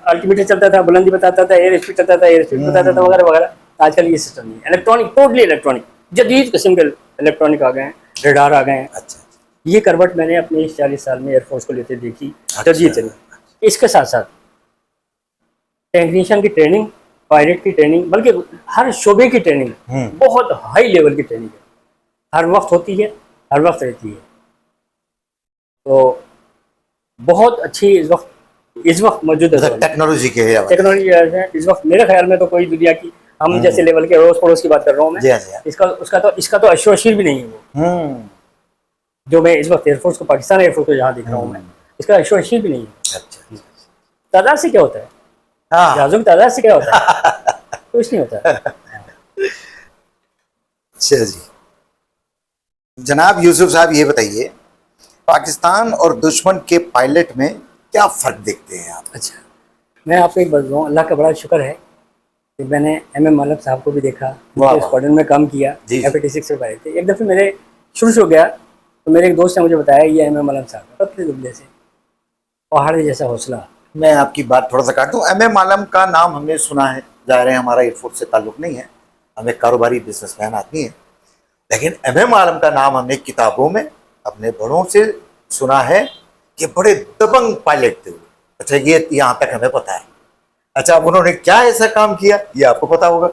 [SPEAKER 2] अल्टीमीटर चलता था, बुलंदी बताता था, एयर स्पीड चलता था, एयर स्पीड बताता था, वगैरह वगैरह। आजकल ये सिस्टम नहीं है, इलेक्ट्रॉनिक, टोटली इलेक्ट्रॉनिक, जदीद किस्म के इलेक्ट्रॉनिक आ गए हैं, रडार आ गए हैं।
[SPEAKER 1] अच्छा,
[SPEAKER 2] ये करवट मैंने अपने इस 40 साल में एयरफोर्स को लेते देखी,
[SPEAKER 1] अच्छा।
[SPEAKER 2] जदीद तरीके। इसके साथ साथ टेक्नीशियन की ट्रेनिंग, पायलट की ट्रेनिंग, बल्कि हर शोबे की ट्रेनिंग बहुत हाई लेवल की ट्रेनिंग है, हर वक्त होती है, हर वक्त रहती है। तो बहुत अच्छी इस वक्त मौजूद है
[SPEAKER 1] टेक्नोलॉजी के हवाले से।
[SPEAKER 2] टेक्नोलॉजी इस वक्त मेरे ख्याल में तो कोई दुनिया की, हम जैसे लेवल के अड़ोस पड़ोस की बात कर रहा हूँ मैं,
[SPEAKER 1] जी हाँ, जी हाँ।
[SPEAKER 2] इसका तो अश्वशीर भी नहीं है वो, जो मैं इस वक्त एयरफोर्स को, पाकिस्तान एयरफोर्स को जहाँ दिख रहा हूँ मैं, इसका अश्वशीर भी नहीं है।
[SPEAKER 1] अच्छा,
[SPEAKER 2] तादाद से क्या होता है,
[SPEAKER 1] हाँ,
[SPEAKER 2] जहाज़ों की तादाद से क्या होता है, कुछ नहीं होता है।
[SPEAKER 1] अच्छा जी। जनाब यूसुफ साहब ये बताइए, पाकिस्तान और दुश्मन के पायलट में क्या फर्क देखते हैं आप?
[SPEAKER 2] अच्छा, मैं आपको एक बात बताऊँ, अल्लाह का बड़ा शुक्र है कि मैंने MM मालम साहब को भी देखा, उनके स्क्वाड्रन में काम किया, F-86 से पाए थे। एक दफ़े मेरे शुरू हो गया तो मेरे एक दोस्त ने मुझे बताया ये MM मालम साहब, पतले दुबले से, पहाड़ जैसा हौसला।
[SPEAKER 1] मैं आपकी बात थोड़ा सा काट दूं। MM आलम का नाम हमने सुना है, ज़ाहिर है हमारा एयरफोर्स से ताल्लुक़ नहीं है, हम एक कारोबारी बिजनेसमैन आदमी है, लेकिन MM आलम का नाम हमने किताबों में अपने बड़ों से सुना है कि बड़े दबंग पायलट थे। अच्छा, ये यहाँ तक हमें पता है। अच्छा, अब उन्होंने क्या ऐसा काम किया ये आपको पता होगा।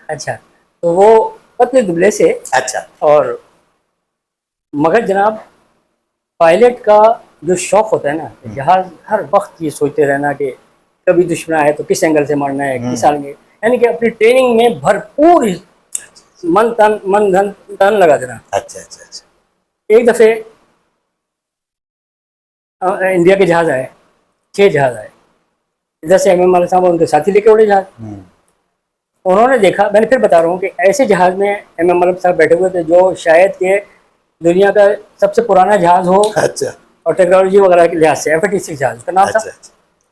[SPEAKER 2] अच्छा, तो वो पतले दुबले से,
[SPEAKER 1] अच्छा,
[SPEAKER 2] और मगर जनाब पायलट का जो शौक होता है ना, जहाज हर वक्त ये सोचते रहना कि कभी दुश्मन आए तो किस एंगल से मारना है, किस आगे, यानी कि अपनी ट्रेनिंग में भरपूर मन धन लगा देना।
[SPEAKER 1] अच्छा अच्छा अच्छा।
[SPEAKER 2] एक दफ़े इंडिया के जहाज आए, 6 जहाज आए, इधर से MM मालम साहब उनके साथी लेके उड़े जहाज। उन्होंने देखा, मैंने फिर बता रहा हूँ कि ऐसे जहाज में MM मालम साहब बैठे हुए थे जो शायद के दुनिया का सबसे पुराना जहाज हो।
[SPEAKER 1] अच्छा।
[SPEAKER 2] और टेक्नोलॉजी वगैरह के लिहाज से F-86 जहाज का नाम था।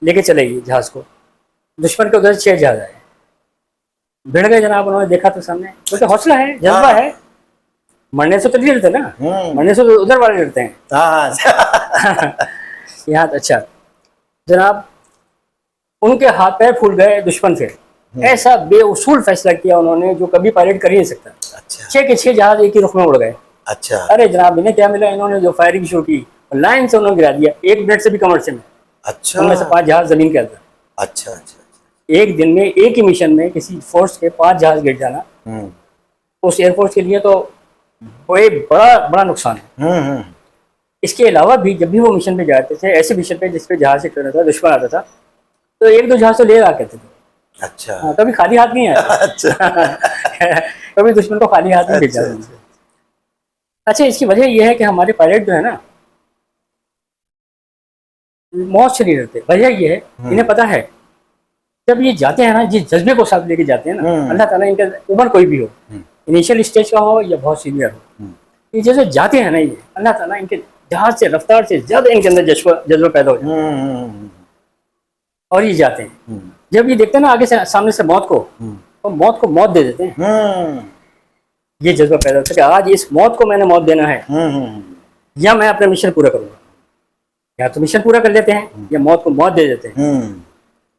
[SPEAKER 2] लेके चले गए जहाज को, दुश्मन के उधर 6 जहाज आए, भिड़ गए जनाब। उन्होंने देखा तो सामने, क्योंकि हौसला है, जज्बा है, मरने से तो नहीं डरते ना, मरने से तो उधर वाले डरते हैं। यहाँ अच्छा जनाब, उनके हाथ पैर फूल गए दुश्मन से, ऐसा बेउसूल फैसला किया उन्होंने जो कभी पायलट कर ही नहीं सकता।
[SPEAKER 1] अच्छा।
[SPEAKER 2] 6 के 6 जहाज एक ही रुख में उड़ गए।
[SPEAKER 1] अच्छा।
[SPEAKER 2] अरे जनाब, इन्हें क्या मिला, इन्होंने जो फायरिंग शुरू की लाइन से उन्होंने गिरा दिया, 1 मिनट से भी कम अरसे में।
[SPEAKER 1] अच्छा।
[SPEAKER 2] उनमें से 5 जहाज जमीन के अंदर।
[SPEAKER 1] अच्छा अच्छा।
[SPEAKER 2] एक दिन में, एक ही मिशन में किसी फोर्स के 5 जहाज गिर जाना उस एयरफोर्स के लिए तो कोई बड़ा नुकसान है। इसके अलावा भी जब भी वो मिशन पे जाते थे, ऐसे मिशन पे जिस पे जहाज से टकराता था, दुश्मन आता था, तो 1-2 जहाज तो ले आ करते थे।
[SPEAKER 1] अच्छा।
[SPEAKER 2] हाँ, कभी खाली हाथ नहीं आया।
[SPEAKER 1] अच्छा।
[SPEAKER 2] कभी दुश्मन को खाली हाथ नहीं भेजा। अच्छा, इसकी वजह यह है कि हमारे पायलट जो है ना, मौत से नहीं डरते। वजह यह है, इन्हें पता है जब ये जाते हैं ना, जिस जज्बे को साथ लेके जाते हैं ना, अल्लाह ताला इनका, उम्र कोई भी हो, इनिशियल स्टेज का हो या बहुत सीनियर हो, ये जैसे जाते हैं ना, ये अल्लाह ताला इनके जहाज से, रफ्तार से ज्यादा इनके अंदर जज्बा पैदा हो जाता है और ये जाते हैं। जब ये देखते हैं ना आगे से, सामने से मौत को, तो मौत को मौत दे देते हैं। ये जज्बा पैदा होता है कि आज इस मौत को मैंने मौत देना है, या मैं अपना मिशन पूरा करूंगा। या तो मिशन पूरा कर लेते हैं या मौत को मौत दे देते हैं।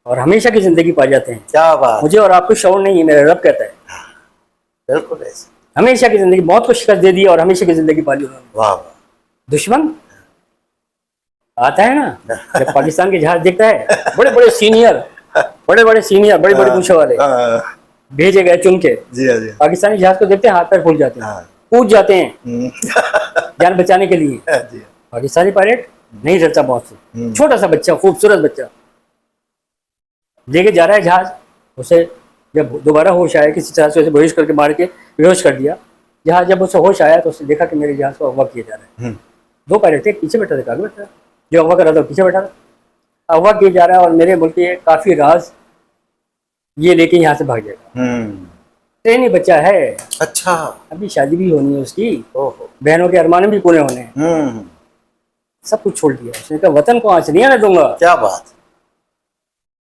[SPEAKER 2] और हमेशा की जिंदगी पा जाते हैं।
[SPEAKER 1] क्या बात,
[SPEAKER 2] मुझे और आपको शौर नहीं है, मेरा रब कहता है
[SPEAKER 1] बिल्कुल ऐसे।
[SPEAKER 2] हमेशा की जिंदगी, मौत को शिकस्त दे दी और हमेशा की जिंदगी पाली उन्होंने।
[SPEAKER 1] वाह वाह।
[SPEAKER 2] दुश्मन आता है ना, जब पाकिस्तान के जहाज देखता है, बड़े बड़े सीनियर बड़ी बड़ी पूछे वाले
[SPEAKER 1] हाँ,
[SPEAKER 2] भेजे गए चुन के,
[SPEAKER 1] जी हाँ, जी हाँ।
[SPEAKER 2] पाकिस्तानी जहाज को देखते हैं हाथ पैर फूल जाते हैं,
[SPEAKER 1] हाँ।
[SPEAKER 2] कूद जाते हैं
[SPEAKER 1] हम्म,
[SPEAKER 2] जान बचाने के लिए।
[SPEAKER 1] जी हाँ।
[SPEAKER 2] पाकिस्तानी पायलट नहीं डरता मौत से। छोटा सा बच्चा, खूबसूरत बच्चा लेके जा रहा है जहाज, उसे जब दोबारा होश आया, किसी तरह से उसे बेहोश करके मार के बेहोश कर दिया। जहाज जब उसे होश आया तो उसने देखा कि मेरे जहाज को अगवा किया जा रहा है। दो पायलट थे, पीछे बैठा था, आगे बैठा था, जो अगवा कर रहा था पीछे बैठा था। अगवा किया जा रहा है और मेरे मुल्क के काफी राज ये लेके यहाँ से भाग जाएगा। ट्रेन ही बच्चा है,
[SPEAKER 1] अच्छा,
[SPEAKER 2] अभी शादी भी होनी है उसकी,
[SPEAKER 1] ओहो,
[SPEAKER 2] बहनों के अरमान भी पूरे होने हैं। सब कुछ छोड़ दिया उसने, कहा वतन को आंच नहीं आने दूंगा।
[SPEAKER 1] क्या बात।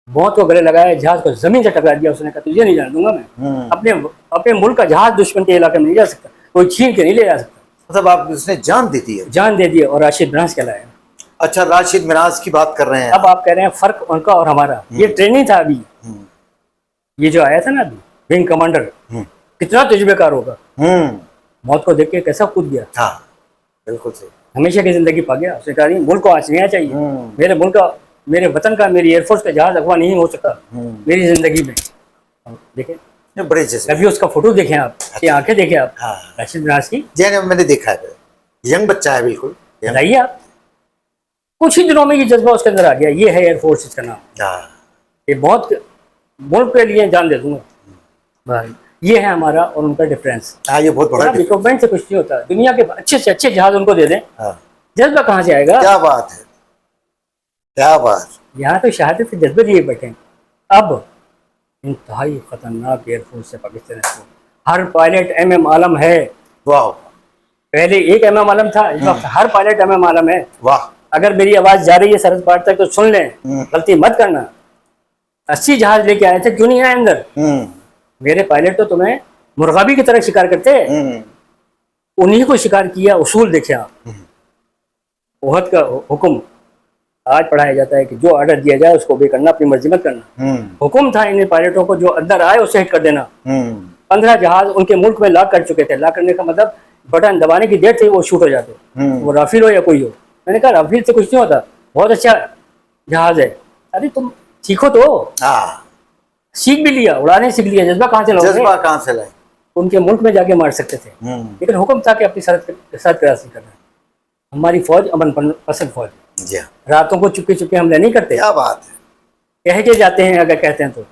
[SPEAKER 2] मौत को गले लगाया, जहाज को जमीन से टकरा दिया। उसने कहा तुझे नहीं जाने दूंगा मैं, अपने मुल्क का जहाज दुश्मन के इलाके में नहीं जा सकता, कोई छीन के नहीं ले जा सकता।
[SPEAKER 1] मतलब आप उसने जान दे दी है।
[SPEAKER 2] जान दे दी और राशिद मिराज कहलाया।
[SPEAKER 1] अच्छा, राशिद मिराज की बात कर रहे हैं।
[SPEAKER 2] अब आप कह रहे हैं फर्क उनका और हमारा, ये ट्रेनिंग था अभी, ये जो आया था ना अभी विंग कमांडर, कितना तजुर्बेकार होगा। मौत को देख के कैसा कूद गया।
[SPEAKER 1] हाँ, बिल्कुल सही।
[SPEAKER 2] हमेशा की जिंदगी पा गया। उसने कहा नहीं, मुल्क को आंच नहीं आना चाहिए, मेरे मुल्क का, मेरे वतन का, मेरी एयरफोर्स का जहाज अगवा नहीं हो सकता मेरी जिंदगी में। देखें,
[SPEAKER 1] बड़े जैसे
[SPEAKER 2] कभी उसका फोटो देखें आप, ये आंखें देखें आप,
[SPEAKER 1] हाँ।
[SPEAKER 2] राशिद मिराज की।
[SPEAKER 1] जी हाँ, मैंने देखा है, यंग बच्चा है बिल्कुल।
[SPEAKER 2] बताइए आप, कुछ ही दिनों में ये जज्बा उसके अंदर आ गया। ये है एयरफोर्स, इसका नाम।
[SPEAKER 1] हाँ,
[SPEAKER 2] ये बहुत मुल्क के लिए जान दे दूंगा भाई। ये है हमारा और उनका डिफरेंस।
[SPEAKER 1] हाँ, ये बहुत बड़ा
[SPEAKER 2] इक्विपमेंट से कुछ नहीं होता। दुनिया के अच्छे से अच्छे जहाज उनको दे दें,
[SPEAKER 1] हाँ।
[SPEAKER 2] जज्बा कहाँ से आएगा।
[SPEAKER 1] क्या बात है, क्या बात।
[SPEAKER 2] यहाँ तो शहादत के जज्बे लिए बैठे। अब इंतहाई खतरनाक एयरफोर्स है पाकिस्तान की। हर पायलट MM आलम है।
[SPEAKER 1] वाह,
[SPEAKER 2] पहले एक MM आलम था, इस वक्त हर पायलट MM आलम है।
[SPEAKER 1] वाह।
[SPEAKER 2] अगर मेरी आवाज जा रही है सरहद पार तक तो सुन लें, गलती मत करना। 80 जहाज लेके आए थे, क्यों नहीं आए अंदर। मेरे पायलट तो तुम्हें मुर्गाबी की तरह शिकार करते, उन्हीं को शिकार किया। उसूल देखे आप, ओहद का हुक्म आज पढ़ाया जाता है कि जो ऑर्डर दिया जाए उसको भी करना, अपनी मर्जी मत करना। हुक्म था इन पायलटों को, जो अंदर आए उसे हिट कर देना। 15 जहाज उनके मुल्क में लॉक कर चुके थे। लॉक करने का मतलब बटन दबाने की देर थी, वो शूट हो जाते, वो राफेल हो या कोई हो। मैंने कहा राफेल से कुछ नहीं होता, बहुत अच्छा जहाज है। अरे तुम सीखो तो। सीख भी लिया, उड़ाने सीख लिया, जज्बा कहाँ से लाओगे।
[SPEAKER 1] जज्बा कहाँ से लाए।
[SPEAKER 2] उनके मुल्क में जाके मार सकते थे, लेकिन हुक्म था कि अपनी सरहद क्रॉस नहीं करना। हमारी फौज अमन पसंद फौज, रातों को चुपके चुपके हमले नहीं करते।
[SPEAKER 1] क्या बात है।
[SPEAKER 2] कह के जाते हैं, अगर कहते हैं तो।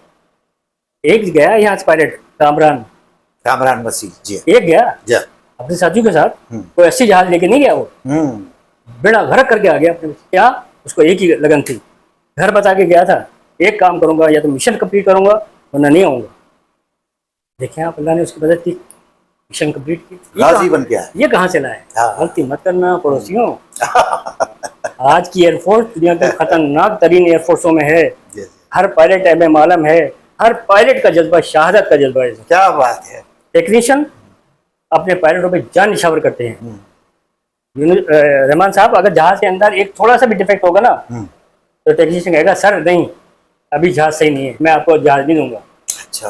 [SPEAKER 2] एक गया यहाँ से पायलट, कामरान
[SPEAKER 1] मसीह जी,
[SPEAKER 2] एक गया अपने साथियों के साथ, कोई 80 जहाज लेके नहीं गया। वो बेड़ा गर्क करके आ गया अपने। क्या उसको एक ही लगन थी, घर बता के गया था, एक काम करूंगा, या तो मिशन कंप्लीट करूंगा वरना नहीं आऊंगा। देखें आप, अल्लाह ने उसकी मदद की, मिशन कंप्लीट की,
[SPEAKER 1] गाजी बन गया।
[SPEAKER 2] ये कहाँ से लाए। गलती मत करना पड़ोसियों। आज की एयरफोर्स दुनिया के खतरनाक तरीन एयरफोर्सों में है। हर पायलट MM आलम है, हर पायलट का जज्बा शहादत का जज्बा है।
[SPEAKER 1] क्या बात है।
[SPEAKER 2] टेक्नीशियन अपने पायलटों पे जान निशावर करते हैं। रहमान साहब, अगर जहाज के अंदर एक थोड़ा सा भी डिफेक्ट होगा ना, तो टेक्नीशियन कहेगा सर नहीं, अभी जहाज सही नहीं है, मैं आपको जहाज नहीं दूंगा।
[SPEAKER 1] अच्छा,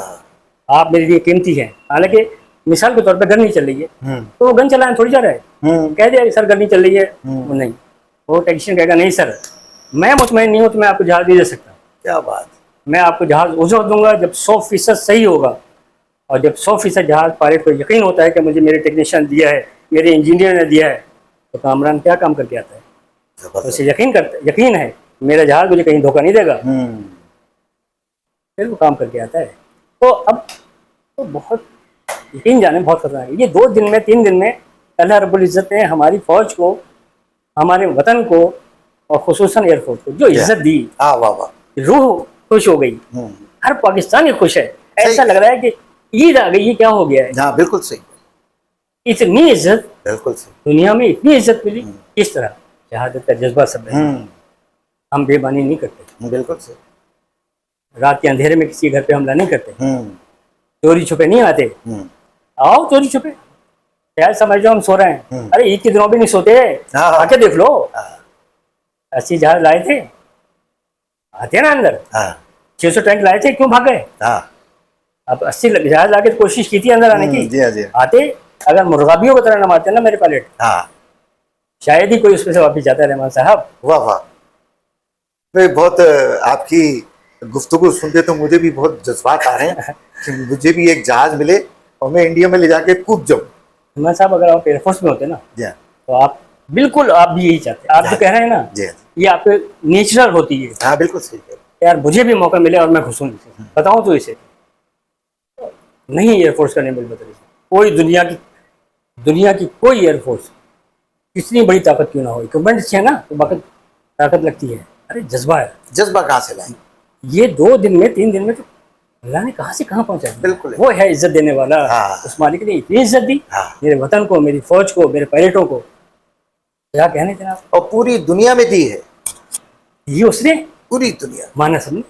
[SPEAKER 2] आप मेरे लिए कीमती हैं। हालांकि मिसाल के तौर पे गन नहीं चल रही है, तो वो गन चलाने थोड़ी जा रहा है, कह दिया सर गन नहीं चल रही है, वो नहीं, वो टेक्नीशियन कहेगा नहीं सर, मैं मुतमईन नहीं हूँ तो मैं आपको जहाज नहीं दे सकता।
[SPEAKER 1] क्या बात। मैं
[SPEAKER 2] आपको जहाज उस वक्त दूंगा जब 100% सही होगा, और जब 100% जहाज पायलट को यकीन होता है कि मुझे मेरे टेक्नीशियन दिया है, मेरे इंजीनियर ने दिया है, तो कामरान क्या काम करके आता है, तो उसे यकीन है मेरा जहाज मुझे कहीं धोखा नहीं देगा, फिर वो काम करके आता है। तो अब तो बहुत यकीन जाने बहुत खतरनाक है। ये 2 दिन में 3 दिन में अल्लाह रब्बुल इज़्ज़त ने हमारी फौज को, हमारे वतन को, और खुसूसन एयरफोर्स को जो इज्जत दी, रूह खुश हो गई, हर पाकिस्तानी खुश है। ऐसा लग रहा है कि ईद आ गई, ये क्या हो गया है।
[SPEAKER 1] हाँ, बिल्कुल सही।
[SPEAKER 2] इतनी इज्जत,
[SPEAKER 1] बिल्कुल सही,
[SPEAKER 2] दुनिया में इतनी इज्जत मिली, किस तरह शहादत का जज्बा सब है। हम बेईमानी नहीं करते,
[SPEAKER 1] बिल्कुल सही।
[SPEAKER 2] रात के अंधेरे में किसी घर पे हमला नहीं करते, चोरी छुपे नहीं आते। आओ चोरी छुपे, क्या समझ लो हम सो रहे हैं, अरे ईद के दिनों भी नहीं सोते, आके देख लो। 80 जहाज लाए थे, आते ना अंदर, 600 टैंक लाए थे, क्यों भाग गए?
[SPEAKER 1] हाँ।
[SPEAKER 2] अब 80 जहाज लाके तो कोशिश की थी अंदर आने की।
[SPEAKER 1] जी हाँ, जी हाँ।
[SPEAKER 2] आते, अगर मुर्गाबियों की तरह न मारते ना मेरे पायलट,
[SPEAKER 1] हाँ।
[SPEAKER 2] शायद ही कोई उसमें से वापिस जाता है रहमान साहब।
[SPEAKER 1] वाह वाह। मैं बहुत आपकी गुफ्तगू सुनते तो मुझे भी बहुत जज्बात आ रहे हैं कि मुझे भी एक जहाज मिले और मैं इंडिया में ले जाके कूद जाऊं।
[SPEAKER 2] रहमान साहब, अगर आप एयरफोर्स में होते ना,
[SPEAKER 1] जी हाँ।
[SPEAKER 2] तो आप बिल्कुल, आप भी यही चाहते। आप जो कह रहे हैं ना,
[SPEAKER 1] जी हाँ।
[SPEAKER 2] ये आपके नेचुरल होती है।
[SPEAKER 1] हाँ बिल्कुल सही कह रहे
[SPEAKER 2] यार मुझे भी मौका मिले और मैं खुश हूँ इसे बताऊँ तो इसे नहीं, एयरफोर्स का नहीं मिल बदल कोई दुनिया की कोई एयरफोर्स कितनी बड़ी ताकत क्यों ना हो, इक्विपमेंट है ना तो बाकी ताकत लगती है। अरे जज्बा है।
[SPEAKER 1] हैं। जज्बा कहाँ से लाए?
[SPEAKER 2] ये 2 दिन में 3 दिन में तो अल्लाह ने कहाँ से कहाँ पहुँचा दिया।
[SPEAKER 1] बिल्कुल।
[SPEAKER 2] वो है इज्जत देने वाला।
[SPEAKER 1] हाँ।
[SPEAKER 2] उस मालिक ने इतनी इज्जत दी
[SPEAKER 1] हाँ।
[SPEAKER 2] मेरे वतन को, मेरी फौज को, मेरे पायलटों को, क्या कहने जनाब।
[SPEAKER 1] और पूरी दुनिया में दी है।
[SPEAKER 2] ये उसने
[SPEAKER 1] पूरी दुनिया।
[SPEAKER 2] माना सबने।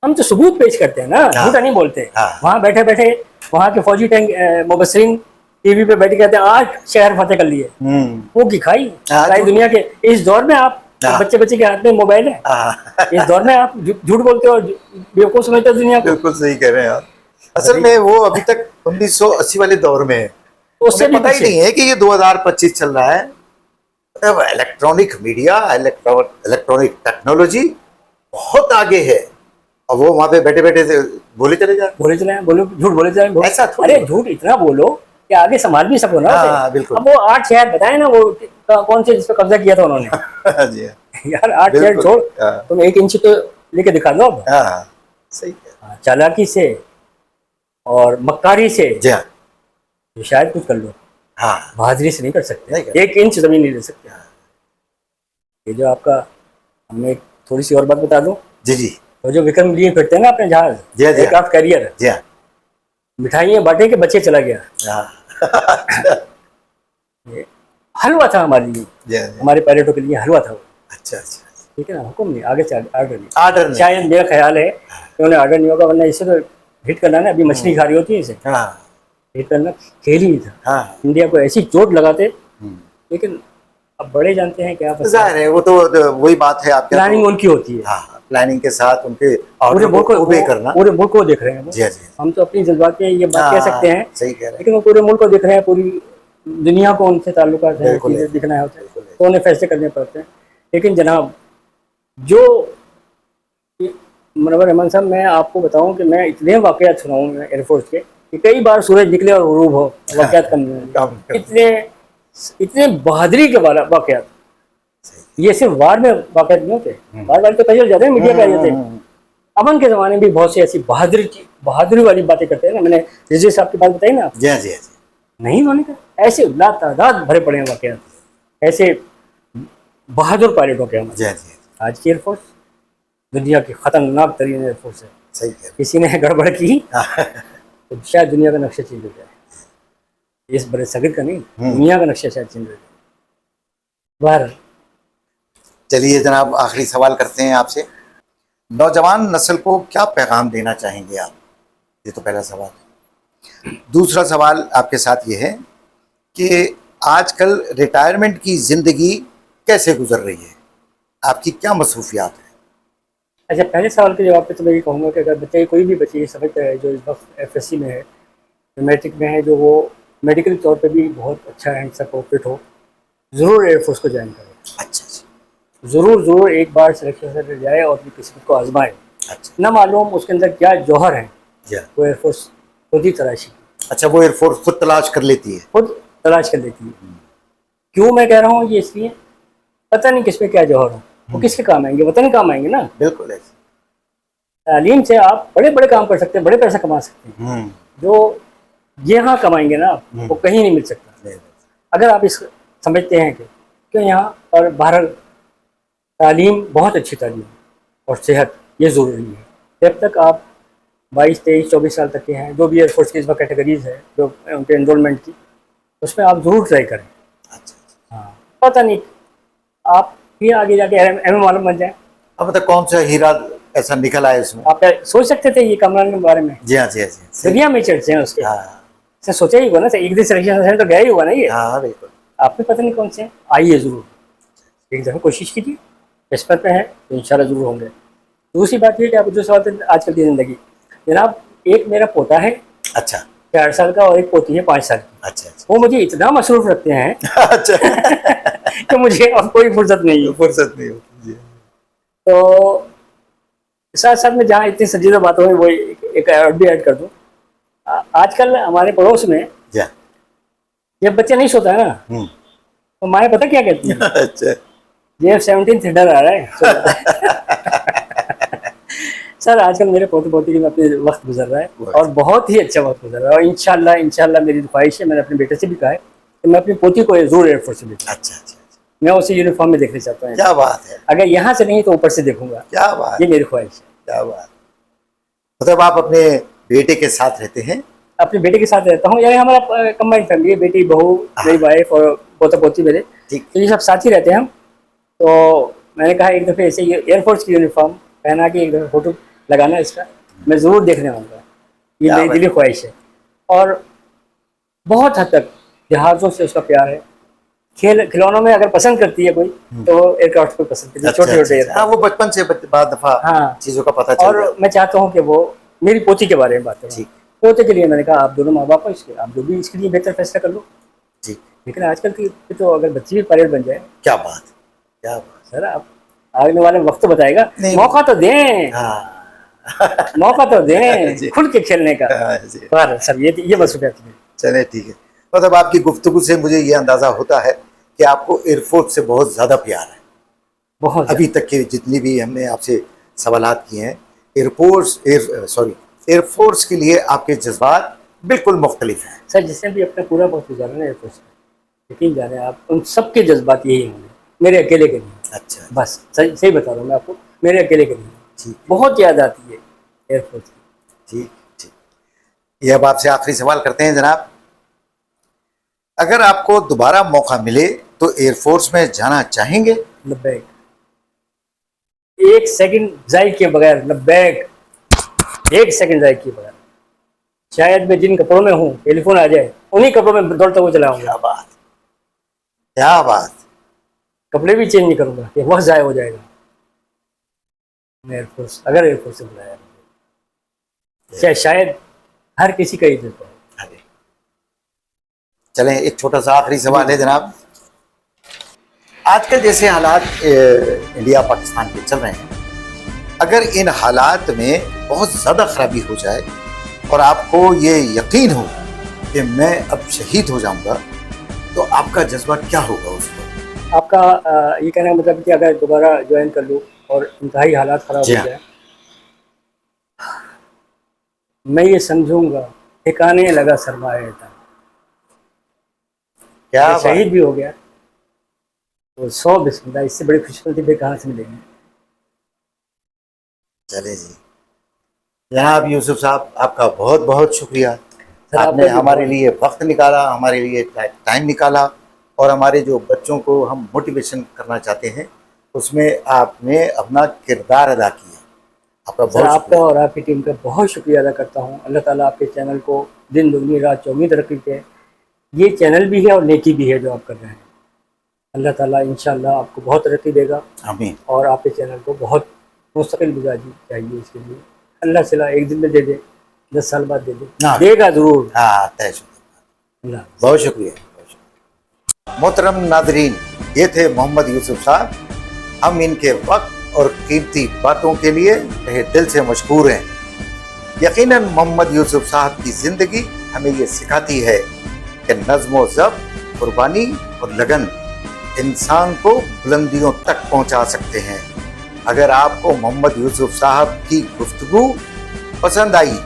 [SPEAKER 2] हम तो सबूत पेश करते हैं ना,
[SPEAKER 1] हाँ।
[SPEAKER 2] झूठा नहीं बोलते।
[SPEAKER 1] हाँ।
[SPEAKER 2] वहाँ बैठे बैठे वहाँ के फौजी टैंक मुबस्सिरीन टीवी पे बैठ के कहते हैं 8 शहर फतेह कर लिए। वो की खाई
[SPEAKER 1] हाँ,
[SPEAKER 2] सारी दुनिया के। इस दौर में आप
[SPEAKER 1] हाँ।
[SPEAKER 2] बच्चे के हाथ में मोबाइल है,
[SPEAKER 1] हाँ।
[SPEAKER 2] इस दौर में आप झूठ बोलते हो और बेवकूफ समझते हो दुनिया को।
[SPEAKER 1] बिल्कुल सही कह रहे हैं आप। असल में वो अभी तक 1980 वाले दौर में है।
[SPEAKER 2] उससे
[SPEAKER 1] उन्हें
[SPEAKER 2] भी
[SPEAKER 1] पता ही
[SPEAKER 2] पीछे।
[SPEAKER 1] नहीं है कि ये 2025 चल रहा है। अब इलेक्ट्रॉनिक मीडिया, इलेक्ट्रॉनिक टेक्नोलॉजी बहुत आगे है और वो वहां पे बैठे बैठे से बोले चले जा रहे
[SPEAKER 2] बोले चले बोलो, झूठ बोले चले।
[SPEAKER 1] ऐसा थोड़ी
[SPEAKER 2] अरे
[SPEAKER 1] होता।
[SPEAKER 2] झूठ इतना बोलो कि आगे संभाल भी सको ना उसे।
[SPEAKER 1] हाँ, बिल्कुल।
[SPEAKER 2] अब वो 8 शहर बताए ना, वो कौन से जिस पे कब्जा किया था उन्होंने।
[SPEAKER 1] हैं। जी हाँ।
[SPEAKER 2] यार 8 शहर
[SPEAKER 1] बिल्कुल।
[SPEAKER 2] छोड़,
[SPEAKER 1] हाँ।
[SPEAKER 2] तुम 1 इंच तो लेके दिखा दो अब।
[SPEAKER 1] हाँ, सही है।
[SPEAKER 2] चालाकी से और मक्कारी से
[SPEAKER 1] जी हाँ।
[SPEAKER 2] तो शायद कुछ कर लो,
[SPEAKER 1] हाँ।
[SPEAKER 2] बहादुरी से नहीं कर
[SPEAKER 1] नहीं
[SPEAKER 2] सकते।
[SPEAKER 1] कर
[SPEAKER 2] 1 इंच जमीन नहीं ले सकते। ये जो आपका, हमें थोड़ी सी और बात बता दूं,
[SPEAKER 1] जी जी।
[SPEAKER 2] वो जो विक्रम लिए फिरते हैं ना अपने जहाज,
[SPEAKER 1] जी हाँ, जी हाँ।
[SPEAKER 2] एयरक्राफ्ट कैरियर,
[SPEAKER 1] जी हाँ।
[SPEAKER 2] मिठाइयाँ बांटे के बच्चे चला गया।
[SPEAKER 1] हाँ।
[SPEAKER 2] ये हलवा था हमारे लिए,
[SPEAKER 1] जी हाँ, जी हाँ।
[SPEAKER 2] हमारे पायलटों के लिए हलवा था वो।
[SPEAKER 1] अच्छा अच्छा।
[SPEAKER 2] ठीक है ना, हुक्म नहीं, आगे से आर्डर नहीं।
[SPEAKER 1] आर्डर नहीं।
[SPEAKER 2] शायद मेरा ख्याल है कि उन्हें आर्डर नहीं होगा, वरना इसे तो हिट करना ना, अभी मछली खा रही होती है इसे,
[SPEAKER 1] हाँ।
[SPEAKER 2] हिट करना खेल ही नहीं था।
[SPEAKER 1] हाँ।
[SPEAKER 2] इंडिया को ऐसी चोट लगाते, लेकिन अब बड़े जानते हैं क्या
[SPEAKER 1] तो जाहिर है वो तो वही बात है आपके।
[SPEAKER 2] प्लानिंग उनकी होती है।
[SPEAKER 1] हाँ, प्लानिंग के साथ उनके
[SPEAKER 2] पूरे
[SPEAKER 1] ऑर्डर
[SPEAKER 2] मुल्क
[SPEAKER 1] को
[SPEAKER 2] को
[SPEAKER 1] ओबे करना।
[SPEAKER 2] पूरे मुल्क को देख रहे हैं वो।
[SPEAKER 1] जी हाँ, जी हाँ।
[SPEAKER 2] हम तो अपनी जज्बात में ये बात कह सकते हैं,
[SPEAKER 1] सही कह रहे हैं।
[SPEAKER 2] लेकिन वो पूरे मुल्क को देख रहे हैं, पूरी दुनिया को उनसे ताल्लुकात है,
[SPEAKER 1] बिल्कुल है।
[SPEAKER 2] चीजें दिखना होता है,
[SPEAKER 1] बिल्कुल है।
[SPEAKER 2] तो उन्हें फैसले करने पड़ते हैं। लेकिन जनाब, जो मुनव्वर रहमान साहब, मैं आपको बताऊं कि मैं इतने वाकयात सुनाऊं एयरफोर्स के कि कई बार सूरज निकले और गुरूब हो, वाकयात कम नहीं। इतने बहादुरी के वाकयात। ये सिर्फ वार में वाकयात नहीं होते, वार तो कई जाते हैं, मीडिया पे आ जाते हैं। अमन के ज़माने में भी बहुत सी ऐसी बहादुरी वाली बातें करते हैं ना। मैंने रिजवी साहब की बात बताई ना,
[SPEAKER 1] जी हाँ, जी हाँ, जी।
[SPEAKER 2] नहीं उन्होंने कहा, ऐसे लातादाद भरे पड़े हैं वाकयात, ऐसे बहादुर पायलटों के।
[SPEAKER 1] जी हाँ, जी हाँ।
[SPEAKER 2] आज की एयरफोर्स दुनिया की खतरनाक तरीन एयरफोर्स है।
[SPEAKER 1] सही कह
[SPEAKER 2] किसी ने गड़बड़ की
[SPEAKER 1] रहे हैं।
[SPEAKER 2] तो शायद दुनिया का नक्शा चेंज हो जाए। इस बड़े सगीर का नहीं, दुनिया का नक्शा शायद चेंज हो जाए। बाहर
[SPEAKER 1] चलिए जनाब, आखिरी सवाल करते हैं आपसे। नौजवान नस्ल को क्या पैगाम देना चाहेंगे आप? ये तो पहला सवाल है। दूसरा सवाल आपके साथ ये है कि आजकल रिटायरमेंट की ज़िंदगी कैसे गुजर रही है? आपकी क्या मसरूफियात है?
[SPEAKER 2] अच्छा, पहले सवाल के जवाब पे तो मैं ये कहूँगा कि अगर बच्चे, कोई भी बच्चे ये समझता है जो इस वक्त FSC में है, मैट्रिक में है, जो वो मेडिकल तौर पे भी बहुत अच्छा है, सब फिट हो, ज़रूर एयरफोर्स को ज्वाइन करें।
[SPEAKER 1] अच्छा अच्छा।
[SPEAKER 2] ज़रूर एक बार सिलेक्शन से जाए और अपनी किस्मत को आजमाए।
[SPEAKER 1] अच्छा।
[SPEAKER 2] ना मालूम उसके अंदर क्या जौहर है,
[SPEAKER 1] जी हाँ।
[SPEAKER 2] वो एयरफोर्स खुद ही तलाशी,
[SPEAKER 1] अच्छा, वो एयरफोर्स खुद तलाश कर लेती है?
[SPEAKER 2] खुद तलाश कर लेती है। क्यों मैं कह रहा हूँ ये? इसलिए पता नहीं किस में क्या जौहर हो, वो किसके काम आएंगे? वतन काम आएंगे ना।
[SPEAKER 1] बिल्कुल है।
[SPEAKER 2] तालीम से आप बड़े बड़े काम कर सकते हैं, बड़े पैसे कमा सकते हैं। जो यहाँ कमाएंगे ना आप, वो कहीं नहीं मिल सकता। अगर आप इस समझते हैं कि क्यों यहाँ पर बाहर तालीम बहुत अच्छी तालीम और सेहत ये ज़रूरी है। जब तक आप 22, 23, 24 साल तक के हैं, जो भी एयरफोर्स की इस वक्त कैटेगरीज है जो उनके एनरोलमेंट की, उसमें आप ज़रूर ट्राई करें।
[SPEAKER 1] अच्छा।
[SPEAKER 2] हाँ, पता नहीं आप भी आगे जाके एम मालूम बन जाए।
[SPEAKER 1] अब मतलब कौन सा हीरा ऐसा निकल आया इसमें?
[SPEAKER 2] आप सोच सकते थे ये कमरान के बारे में?
[SPEAKER 1] जी हाँ, जी हाँ, जी।
[SPEAKER 2] दुनिया में चर्चे हैं उसके।
[SPEAKER 1] हाँ
[SPEAKER 2] से सोचा ही होगा ना, एक दिन सिलेक्शन तो गया ही होगा ना ये।
[SPEAKER 1] हाँ, बिल्कुल।
[SPEAKER 2] आपने पता नहीं कौन से हैं। आइए ज़रूर एक दफ़ा कोशिश कीजिए, किस्मत पे है तो इंशाल्लाह ज़रूर होंगे। दूसरी बात ये कि आप जो सवाल थे आजकल की ज़िंदगी, जनाब एक मेरा पोता है
[SPEAKER 1] अच्छा
[SPEAKER 2] 4 साल का और एक पोती है 5 साल की।
[SPEAKER 1] अच्छा अच्छा
[SPEAKER 2] वो मुझे इतना मसरूफ रखते हैं
[SPEAKER 1] अच्छा
[SPEAKER 2] कि मुझे अब कोई फुर्सत नहीं है।
[SPEAKER 1] फुर्सत नहीं होती जी।
[SPEAKER 2] तो साथ साथ में जहाँ इतनी संजीदा बातों में वो एक और भी ऐड कर दूँ, आजकल हमारे पड़ोस में
[SPEAKER 1] जी
[SPEAKER 2] जब बच्चा नहीं सोता है ना, तो माएँ पता क्या कहती हैं,
[SPEAKER 1] अच्छा
[SPEAKER 2] JF-17 थ्रिलर आ रहा है सो जाता है। सर आजकल मेरे पोते पोती में अपने वक्त गुजर रहा है और बहुत ही अच्छा वक्त गुजर रहा है, और इंशाल्लाह मेरी ख्वाहिश है, मैंने अपने बेटे से भी कहा है कि मैं अपनी पोती को जरूर एयरफोर्स से भेजूँ।
[SPEAKER 1] अच्छा अच्छा
[SPEAKER 2] मैं उसे यूनिफॉर्म में देखना चाहता हूँ।
[SPEAKER 1] क्या बात है,
[SPEAKER 2] अगर यहाँ से नहीं तो ऊपर से देखूंगा।
[SPEAKER 1] क्या बात,
[SPEAKER 2] ये मेरी ख्वाहिश है।
[SPEAKER 1] क्या बात। मतलब आप अपने बेटे के साथ रहते हैं?
[SPEAKER 2] अपने बेटे के साथ रहता हूँ, यानी हमारा कंबाइंड फैमिली है, बेटी बहू मेरी वाइफ और पोता पोती मेरे, तो ये सब साथ ही रहते हैं हम। तो मैंने कहा एक दफ़े ऐसे एयरफोर्स की यूनिफॉर्म पहना के एक दफ़े फोटो लगाना इसका, मैं ज़रूर देखने आऊँगा। ये मेरी दिली ख्वाहिश है। और बहुत हद तक जहाज़ों से उसका प्यार है। खिलौनों में अगर पसंद करती है कोई तो एयरक्राफ्ट को पसंद करती है, छोटे छोटे।
[SPEAKER 1] हाँ, वो बचपन से बाद दफा चीज़ों का पता चल
[SPEAKER 2] और मैं चाहता हूँ कि वो मेरी पोती के बारे में बात करें। पोते के लिए मैंने कहा आप दोनों माँ बाप हो, इसके आप जो भी इसके लिए बेहतर फैसला कर लो जी। लेकिन आजकल की तो अगर बच्ची भी पायलट बन जाए, क्या बात, क्या बात। सर आप आने वाले वक्त तो बताएगा, मौका तो दें, मौका तो दें खुल के खेलने का। सर ये मसरूफियत है।
[SPEAKER 1] चले ठीक है, मतलब आपकी गुफ्तगू से मुझे ये अंदाजा होता है कि आपको एयरफोर्स से बहुत ज़्यादा प्यार है। बहुत अभी तक के जितनी भी हमने आपसे सवालात किए हैं, एयरफोर्स के लिए आपके जज्बात बिल्कुल मुख्तलिफ हैं।
[SPEAKER 2] सर जिसने भी अपना पूरा वक्त गुजारा ना एयरफोर्स में, यकीन जाने आप उन सबके जज्बात यही होंगे, मेरे अकेले के नहीं। अच्छा, बस सही बता रहा हूँ मैं आपको, मेरे अकेले के नहीं। बहुत याद आती है एयरफोर्स की। ठीक ठीक,
[SPEAKER 1] ये अब आपसे आखिरी सवाल करते हैं जनाब, अगर आपको दोबारा मौका मिले तो एयरफोर्स में जाना चाहेंगे?
[SPEAKER 2] लब्बैक, एक सेकंड जाए के बगैर, लब्बैक, एक सेकंड जाए के बगैर। शायद मैं जिन कपड़ों में हूँ टेलीफोन आ जाए उन्हीं कपड़ों में दौड़ता हुआ चलाऊंगा।
[SPEAKER 1] क्या बात, क्या बात।
[SPEAKER 2] कपड़े भी चेंज नहीं करूंगा कि वह जाया हो जाएगा। एयरफोर्स, अगर एयरफोर्स से बुलाया, शायद हर किसी का ही दिल है।
[SPEAKER 1] चलें एक छोटा सा आखिरी सवाल है जनाब, आजकल जैसे हालात इंडिया पाकिस्तान के चल रहे हैं, अगर इन हालात में बहुत ज़्यादा खराबी हो जाए और आपको ये यकीन हो कि मैं अब शहीद हो जाऊंगा, तो आपका जज्बा क्या होगा उस पर?
[SPEAKER 2] आपका ये कहने का मतलब कि अगर दोबारा ज्वाइन कर लूँ और इंतहाई हालात ख़राब हो जाए, मैं ये समझूंगा ठिकाने लगा सरमाया था। क्या शहीद भी हो गया तो 100 बिस्मिल्लाह, इससे बड़ी खुशखबरी भी कहाँ से मिलेगी।
[SPEAKER 1] चले जी, जनाब यूसुफ साहब आपका बहुत बहुत शुक्रिया, आपने हमारे लिए वक्त निकाला, हमारे लिए टाइम निकाला, और हमारे जो बच्चों को हम मोटिवेशन करना चाहते हैं उसमें आपने अपना किरदार अदा किया। आपका बहुत
[SPEAKER 2] आपका और आपकी टीम का बहुत शुक्रिया अदा करता हूँ। अल्लाह ताला आपके चैनल को दिन दुगनी रात चौगुनी तरक्की दे। ये चैनल भी है और नेकी भी है जो आप कर रहे हैं। अल्लाह ताला इंशाल्लाह आपको बहुत तरक्की देगा। आमीन। और आपके चैनल को बहुत मुस्तकिल गुजारी चाहिए, इसके लिए अल्लाह से एक दिन में दे दे, 10 साल बाद दे दे, देगा ज़रूर।
[SPEAKER 1] हाँ, बहुत शुक्रिया। मोहतरम नाजरीन, ये थे मोहम्मद यूसुफ साहब, हम इनके वक्त और कीमती बातों के लिए तहे दिल से मशकूर हैं। यकीनन मोहम्मद यूसुफ साहब की ज़िंदगी हमें ये सिखाती है कि नज़्म व ज़ब्त, कुर्बानी और लगन इंसान को बुलंदियों तक पहुंचा सकते हैं। अगर आपको मोहम्मद यूसुफ साहब की गुफ्तगू पसंद आई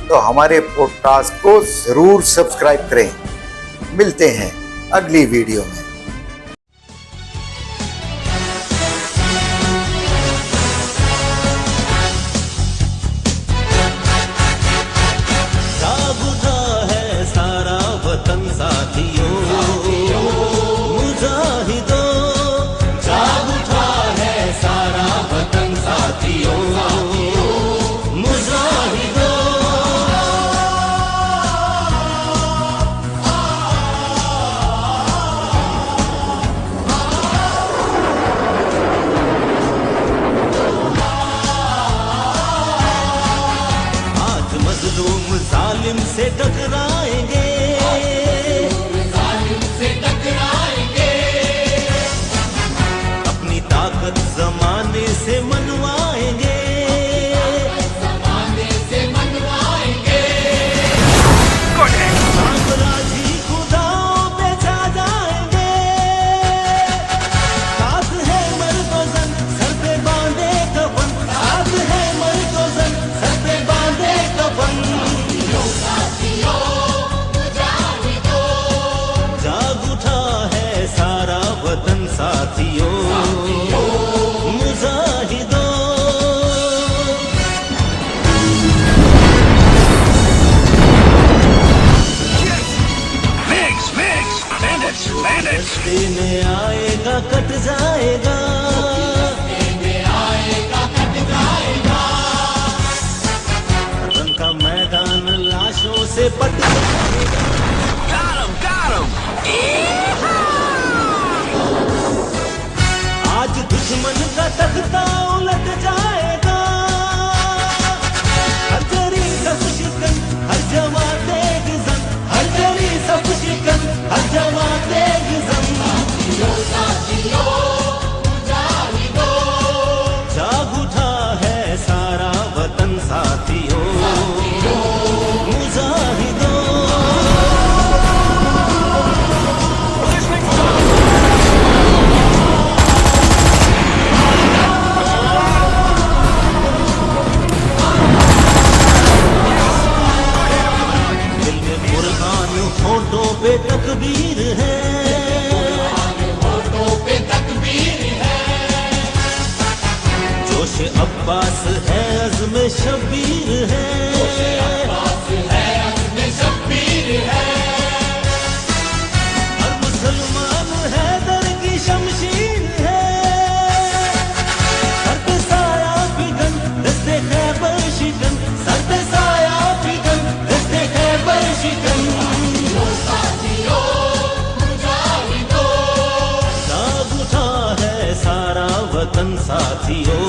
[SPEAKER 1] तो हमारे पॉडकास्ट को ज़रूर सब्सक्राइब करें। मिलते हैं अगली वीडियो में।
[SPEAKER 3] देने आएगा कट जाएगा, रंग का मैदान लाशों से पट जाएगा। आज दुश्मन का तख्ता उलट जाएगा, हर जरी सब शिकन हर जवा देग जन, हर जरी सब शिकन हर जवा देग जन। जाग उठा है सारा वतन साथियों, मुजाहिदों। दिल में कुर्बान होठों पे तकबीर है, जोश अब्बास है अज़्म शब्बीर है, हर मुसलमान है दर की शमशीर है, सर पे साया फिगन दस्ते खैबर शिकन, सर पे साया फिगन दस्ते खैबर शिकन। जाग उठा है सारा वतन साथियों,